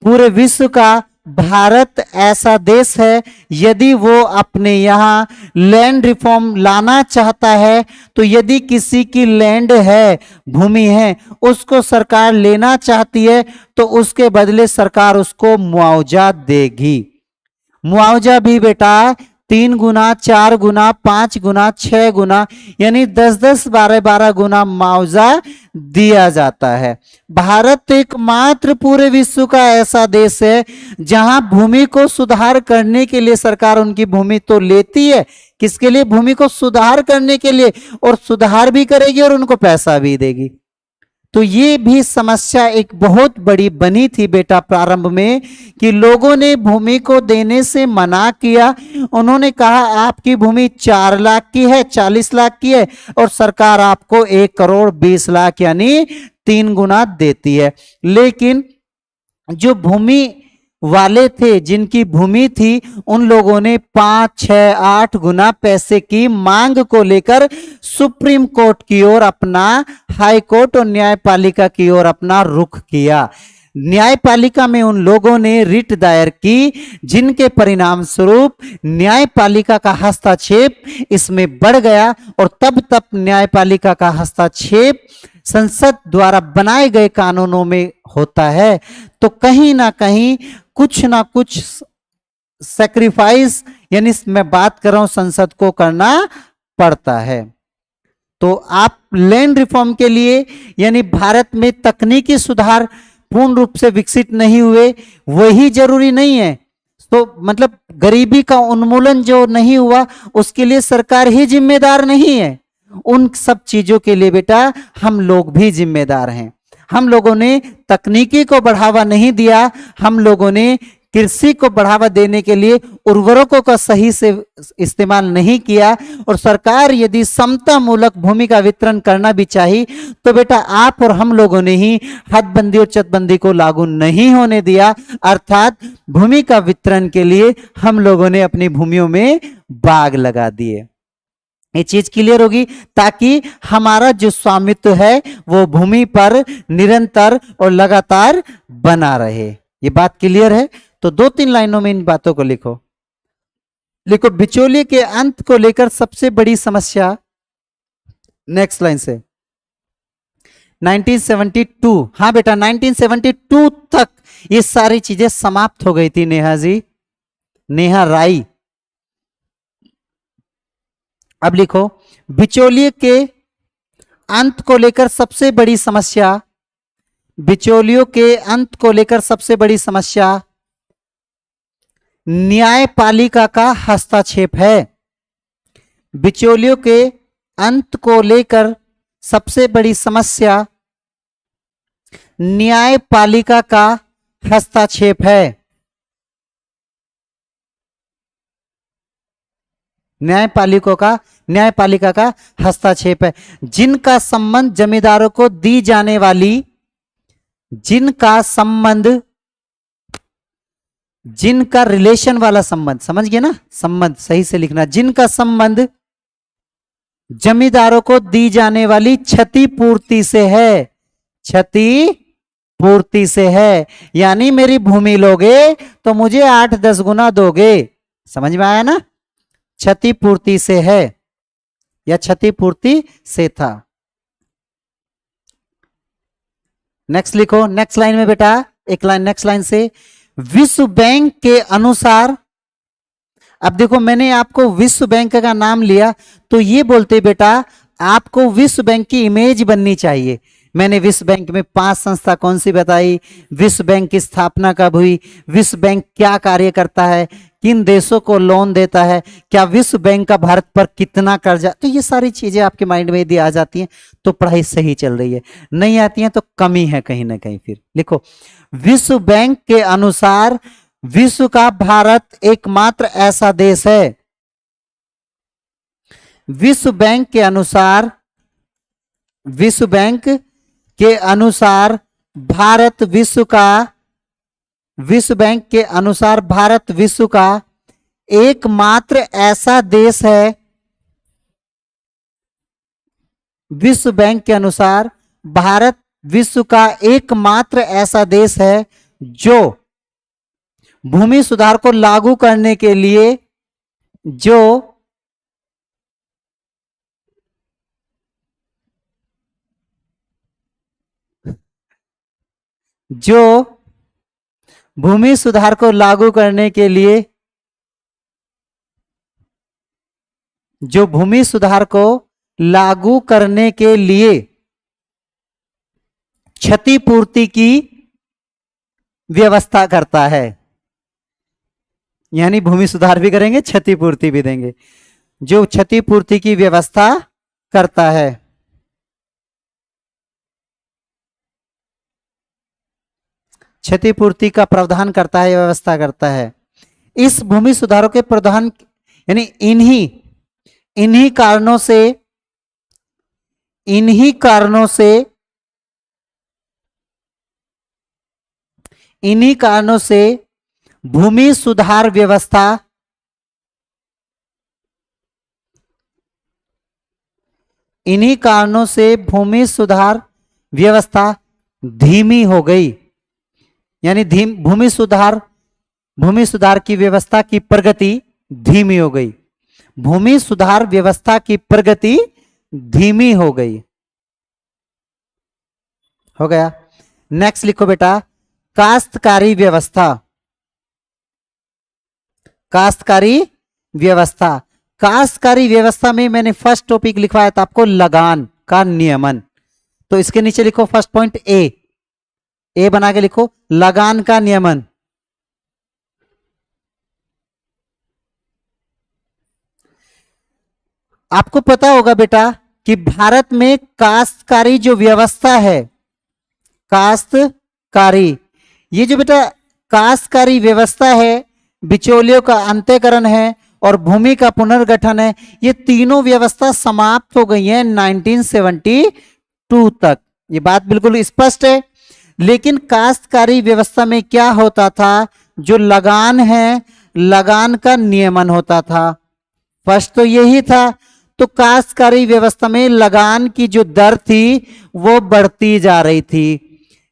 पूरे विश्व का भारत ऐसा देश है, यदि वो अपने यहाँ लैंड रिफॉर्म लाना चाहता है तो यदि किसी की लैंड है, भूमि है, उसको सरकार लेना चाहती है तो उसके बदले सरकार उसको मुआवजा देगी। मुआवजा भी बेटा 3 गुना, 4 गुना, 5 गुना, 6 गुना, यानी 10-10, 12-12 गुना मुआवजा दिया जाता है। भारत एकमात्र पूरे विश्व का ऐसा देश है जहां भूमि को सुधार करने के लिए सरकार उनकी भूमि तो लेती है, किसके लिए? भूमि को सुधार करने के लिए, और सुधार भी करेगी और उनको पैसा भी देगी। तो ये भी समस्या एक बहुत बड़ी बनी थी बेटा प्रारंभ में, कि लोगों ने भूमि को देने से मना किया। उन्होंने कहा आपकी भूमि 4 लाख की है, 40 लाख की है, और सरकार आपको 1,20,00,000 यानी 3 गुना देती है। लेकिन जो भूमि वाले थे, जिनकी भूमि थी, उन लोगों ने 5, 6, 8 गुना पैसे की मांग को लेकर सुप्रीम कोर्ट की ओर अपना, हाई कोर्ट और न्यायपालिका की ओर अपना रुख किया। न्यायपालिका में उन लोगों ने रिट दायर की, जिनके परिणाम स्वरूप न्यायपालिका का हस्तक्षेप इसमें बढ़ गया, और तब तक न्यायपालिका का हस्तक्षेप संसद द्वारा बनाए गए कानूनों में होता है। तो कहीं ना कहीं कुछ ना कुछ सैक्रिफाइस, यानी मैं बात कर रहा हूं संसद को, करना पड़ता है। तो आप लैंड रिफॉर्म के लिए, यानी भारत में तकनीकी सुधार पूर्ण रूप से विकसित नहीं हुए, वही जरूरी नहीं है। तो मतलब गरीबी का उन्मूलन जो नहीं हुआ, उसके लिए सरकार ही जिम्मेदार नहीं है। उन सब चीजों के लिए बेटा हम लोग भी जिम्मेदार हैं। हम लोगों ने तकनीकी को बढ़ावा नहीं दिया, हम लोगों ने कृषि को बढ़ावा देने के लिए उर्वरकों का सही से इस्तेमाल नहीं किया। और सरकार यदि समता मूलक भूमि का वितरण करना भी चाहिए, तो बेटा आप और हम लोगों ने ही हदबंदी और चकबंदी को लागू नहीं होने दिया। अर्थात भूमि का वितरण के लिए हम लोगों ने अपनी भूमियों में बाग लगा दिए। ये चीज क्लियर होगी, ताकि हमारा जो स्वामित्व है वो भूमि पर निरंतर और लगातार बना रहे। ये बात क्लियर है? तो 2-3 लाइनों में इन बातों को लिखो। लिखो, बिचौलिए के अंत को लेकर सबसे बड़ी समस्या, नेक्स्ट लाइन से, 1972, हाँ बेटा 1972 तक ये सारी चीजें समाप्त हो गई थी। नेहा जी, नेहा राई। अब लिखो, बिचौलिए के अंत को लेकर सबसे बड़ी समस्या, बिचौलियों के अंत को लेकर सबसे बड़ी समस्या न्यायपालिका का हस्तक्षेप है। बिचौलियों के अंत को लेकर सबसे बड़ी समस्या न्यायपालिका का हस्तक्षेप है। न्यायपालिका का हस्तक्षेप है, जिनका संबंध जमींदारों को दी जाने वाली, जिनका संबंध, जिनका रिलेशन वाला संबंध, समझ गए ना, संबंध सही से लिखना, जिनका संबंध जमींदारों को दी जाने वाली क्षतिपूर्ति से है, क्षतिपूर्ति से है। यानी मेरी भूमि लोगे तो मुझे 8-10 गुना दोगे, समझ में आया ना, क्षतिपूर्ति से है या क्षतिपूर्ति से था। नेक्स्ट लिखो, नेक्स्ट लाइन में बेटा, एक लाइन नेक्स्ट लाइन से, विश्व बैंक के अनुसार। अब देखो, मैंने आपको विश्व बैंक का नाम लिया, तो ये बोलते बेटा आपको विश्व बैंक की इमेज बननी चाहिए। मैंने विश्व बैंक में 5 संस्था कौन सी बताई, विश्व बैंक की स्थापना कब हुई, विश्व बैंक क्या कार्य करता है, किन देशों को लोन देता है, क्या विश्व बैंक का भारत पर कितना कर्जा, तो ये सारी चीजें आपके माइंड में यदि आ जाती हैं तो पढ़ाई सही चल रही है, नहीं आती हैं तो कमी है कहीं ना कहीं। फिर लिखो, विश्व बैंक के अनुसार विश्व का भारत एकमात्र ऐसा देश है, विश्व बैंक के अनुसार, विश्व बैंक के अनुसार भारत विश्व का, विश्व बैंक के अनुसार भारत विश्व का एकमात्र ऐसा देश है, विश्व बैंक के अनुसार भारत विश्व का एकमात्र ऐसा देश है जो भूमि सुधार को लागू करने के लिए, जो भूमि सुधार को लागू करने के लिए, जो भूमि सुधार को लागू करने के लिए क्षतिपूर्ति की व्यवस्था करता है। यानी भूमि सुधार भी करेंगे, क्षतिपूर्ति भी देंगे, जो क्षतिपूर्ति की व्यवस्था करता है। क्षतिपूर्ति का प्रावधान करता है, व्यवस्था करता है। इस भूमि सुधारों के प्रावधान यानी इन्हीं कारणों से भूमि सुधार व्यवस्था धीमी हो गई। यानी भूमि सुधार की व्यवस्था की प्रगति धीमी हो गई। भूमि सुधार व्यवस्था की प्रगति धीमी हो गई। हो गया। नेक्स्ट लिखो बेटा, काश्तकारी व्यवस्था। काश्तकारी व्यवस्था में मैंने फर्स्ट टॉपिक लिखवाया था आपको, लगान का नियमन। तो इसके नीचे लिखो फर्स्ट पॉइंट ए बना के लिखो, लगान का नियमन। आपको पता होगा बेटा कि भारत में काश्तकारी जो व्यवस्था है, काश्तकारी, ये जो बेटा काश्तकारी व्यवस्था है, बिचौलियों का अंत्यकरण है और भूमि का पुनर्गठन है, ये तीनों व्यवस्था समाप्त हो गई है 1972 तक। ये बात बिल्कुल स्पष्ट है। लेकिन काश्तकारी व्यवस्था में क्या होता था, जो लगान है, लगान का नियमन होता था। फर्स्ट तो यही था। तो काश्तकारी व्यवस्था में लगान की जो दर थी वो बढ़ती जा रही थी।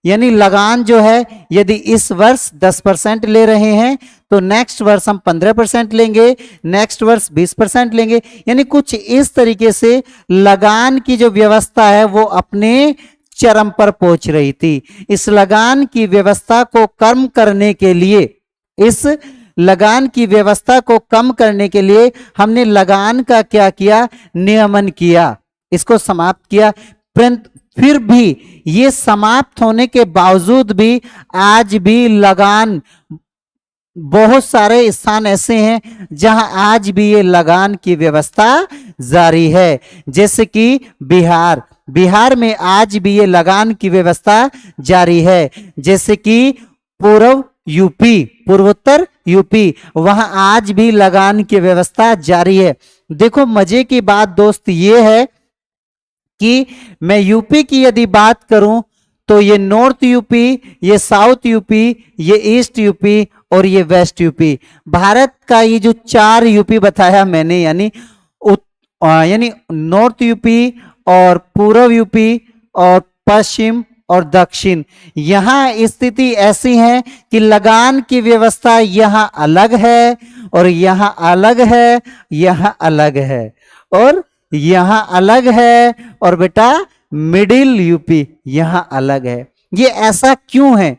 यानी लगान जो है, यदि इस वर्ष 10% ले रहे हैं तो नेक्स्ट वर्ष हम 15% लेंगे, नेक्स्ट वर्ष 20% लेंगे। यानी कुछ इस तरीके से लगान की जो व्यवस्था है वो अपने चरम पर पहुंच रही थी। इस लगान की व्यवस्था को कम करने के लिए हमने लगान का क्या किया, नियमन किया, इसको समाप्त किया। फिर भी ये समाप्त होने के बावजूद भी आज भी लगान, बहुत सारे स्थान ऐसे हैं जहां आज भी ये लगान की व्यवस्था जारी है। जैसे कि बिहार में आज भी ये लगान की व्यवस्था जारी है। जैसे कि पूर्वोत्तर यूपी, वहां आज भी लगान की व्यवस्था जारी है। देखो मजे की बात दोस्त ये है कि मैं यूपी की यदि बात करूं तो ये नॉर्थ यूपी, ये साउथ यूपी, ये ईस्ट यूपी और ये वेस्ट यूपी, भारत का ये जो 4 यूपी बताया मैंने, यानी नॉर्थ यूपी और पूर्व यूपी और पश्चिम और दक्षिण, यहां स्थिति ऐसी है कि लगान की व्यवस्था यहां अलग है और यहां अलग है, यहां अलग है और यहां अलग है, और बेटा मिडिल यूपी यहां अलग है। ये ऐसा क्यों है?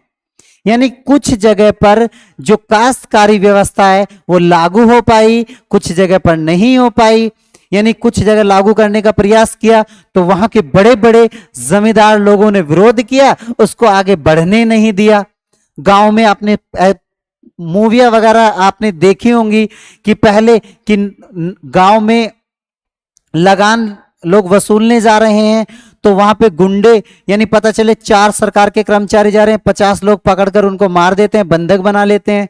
यानी कुछ जगह पर जो काश्तकारी व्यवस्था है वो लागू हो पाई, कुछ जगह पर नहीं हो पाई। यानी कुछ जगह लागू करने का प्रयास किया तो वहां के बड़े बड़े जमींदार लोगों ने विरोध किया, उसको आगे बढ़ने नहीं दिया। गांव में आपने मूवियां वगैरह आपने देखी होंगी कि पहले कि गांव में लगान लोग वसूलने जा रहे हैं तो वहां पे गुंडे, यानी पता चले 4 सरकार के कर्मचारी जा रहे हैं, 50 लोग पकड़कर उनको मार देते हैं, बंधक बना लेते हैं।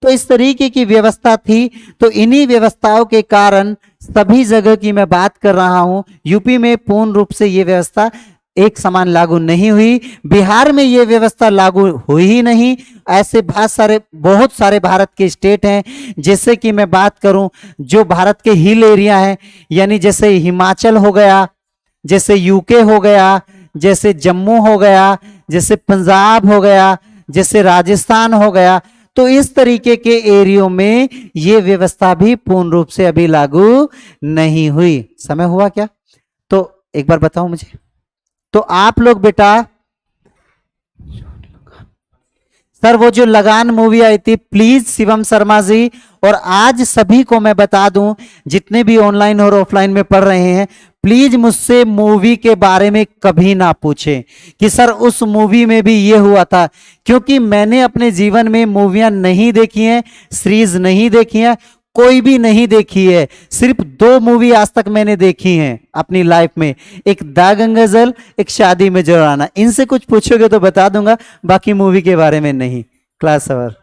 तो इस तरीके की व्यवस्था थी। तो इन्हीं व्यवस्थाओं के कारण सभी जगह की मैं बात कर रहा हूं, यूपी में पूर्ण रूप से ये व्यवस्था एक समान लागू नहीं हुई, बिहार में ये व्यवस्था लागू हुई ही नहीं। ऐसे बहुत सारे भारत के स्टेट हैं। जैसे कि मैं बात करूं जो भारत के हिल एरिया हैं, यानी जैसे हिमाचल हो गया, जैसे यूके हो गया, जैसे जम्मू हो गया, जैसे पंजाब हो गया, जैसे राजस्थान हो गया, तो इस तरीके के एरियो में ये व्यवस्था भी पूर्ण रूप से अभी लागू नहीं हुई। समय हुआ क्या? तो एक बार बताओ मुझे। तो आप लोग बेटा, सर वो जो लगान मूवी आई थी, प्लीज शिवम शर्मा जी, और आज सभी को मैं बता दूं जितने भी ऑनलाइन और ऑफलाइन में पढ़ रहे हैं, प्लीज मुझसे मूवी के बारे में कभी ना पूछें कि सर उस मूवी में भी ये हुआ था, क्योंकि मैंने अपने जीवन में मूवियां नहीं देखी हैं, सीरीज नहीं देखी हैं, कोई भी नहीं देखी है, सिर्फ 2 मूवी आज तक मैंने देखी हैं अपनी लाइफ में, एक दागन गजल, एक शादी में जोड़ाना। इनसे कुछ पूछोगे तो बता दूंगा, बाकी मूवी के बारे में नहीं। क्लास अवर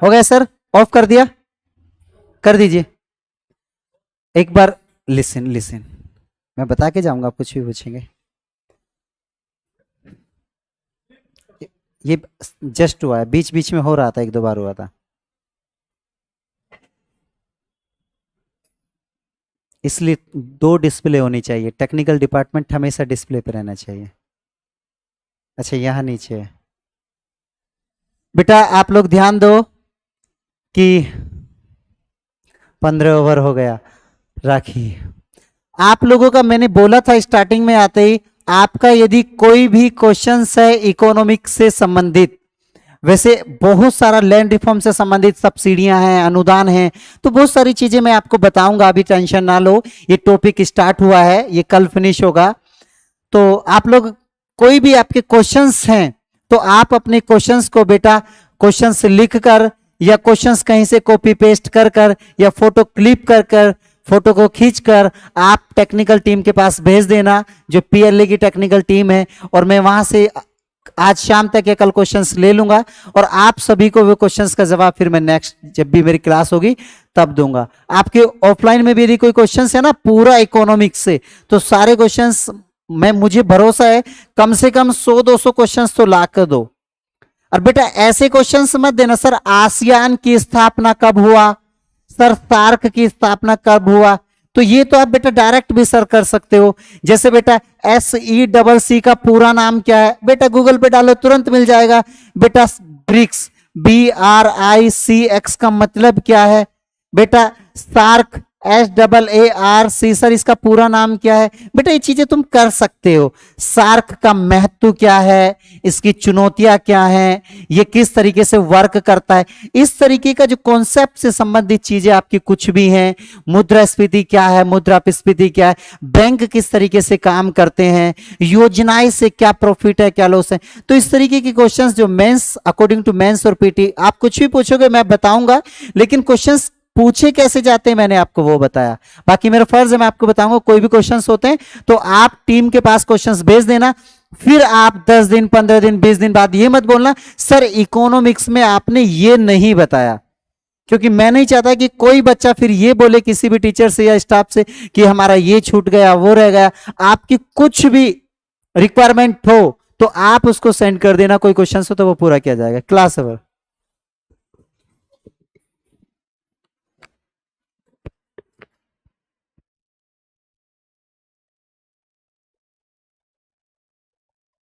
हो गया सर? ऑफ कर दिया? कर दीजिए एक बार। लिसन लिसन, मैं बता के जाऊंगा, आप कुछ भी पूछेंगे। ये जस्ट हुआ है, बीच बीच में हो रहा था, 1-2 बार हुआ था, इसलिए 2 डिस्प्ले होनी चाहिए। टेक्निकल डिपार्टमेंट हमेशा डिस्प्ले पे रहना चाहिए। अच्छा यहाँ नीचे है बेटा, आप लोग ध्यान दो कि 15 ओवर हो गया। राखी, आप लोगों का मैंने बोला था स्टार्टिंग में आते ही, आपका यदि कोई भी क्वेश्चन है इकोनॉमिक्स से संबंधित, वैसे बहुत सारा लैंड रिफॉर्म से संबंधित सब्सिडियां हैं, अनुदान हैं, तो बहुत सारी चीजें मैं आपको बताऊंगा, अभी टेंशन ना लो। ये टॉपिक स्टार्ट हुआ है, ये कल फिनिश होगा। तो आप लोग कोई भी आपके क्वेश्चंस हैं तो आप अपने क्वेश्चंस को बेटा क्वेश्चंस लिख कर या क्वेश्चंस कहीं से कॉपी पेस्ट कर कर या फोटो क्लिप कर कर, फोटो को खींचकर आप टेक्निकल टीम के पास भेज देना, जो पीएलए की टेक्निकल टीम है, और मैं वहां से आज शाम तक या कल क्वेश्चंस ले लूंगा और आप सभी को वो क्वेश्चंस का जवाब फिर मैं नेक्स्ट जब भी मेरी क्लास होगी तब दूंगा। आपके ऑफलाइन में भी यदि कोई क्वेश्चंस है ना पूरा इकोनॉमिक्स से, तो सारे क्वेश्चंस मैं, मुझे भरोसा है कम से कम 100-200 क्वेश्चंस तो ला कर दो। और बेटा ऐसे क्वेश्चंस मत देना सर आसियान की स्थापना कब हुआ, सर सार्क की स्थापना कब हुआ, तो ये तो आप बेटा डायरेक्ट भी सर कर सकते हो। जैसे बेटा SECC का पूरा नाम क्या है, बेटा गूगल पे डालो तुरंत मिल जाएगा। बेटा ब्रिक्स, BRICS का मतलब क्या है, बेटा सार्क SAARC, सर इसका पूरा नाम क्या है, बेटा ये चीजें तुम कर सकते हो। सार्क का महत्व क्या है, इसकी चुनौतियां क्या हैं, ये किस तरीके से वर्क करता है, इस तरीके का जो कॉन्सेप्ट से संबंधित चीजें आपकी कुछ भी हैं। मुद्रास्फीति क्या है, मुद्रास्फीति क्या है, बैंक किस तरीके से काम करते हैं, योजनाएं से क्या प्रॉफिट है क्या लॉस है, तो इस तरीके के क्वेश्चंस जो मेंस अकॉर्डिंग टू मेंस और पीटी आप कुछ भी पूछोगे मैं बताऊंगा, लेकिन क्वेश्चंस पूछे कैसे जाते हैं मैंने आपको वो बताया। बाकी मेरा फर्ज है मैं आपको बताऊंगा, कोई भी क्वेश्चंस होते हैं तो आप टीम के पास क्वेश्चंस भेज देना, फिर आप 10 दिन 15 दिन 20 दिन बाद ये मत बोलना सर इकोनॉमिक्स में आपने ये नहीं बताया, क्योंकि मैं नहीं चाहता कि कोई बच्चा फिर ये बोले किसी भी टीचर से या स्टाफ से कि हमारा ये छूट गया वो रह गया। आपकी कुछ भी रिक्वायरमेंट हो तो आप उसको सेंड कर देना, कोई क्वेश्चन हो तो वो पूरा किया जाएगा। Class over.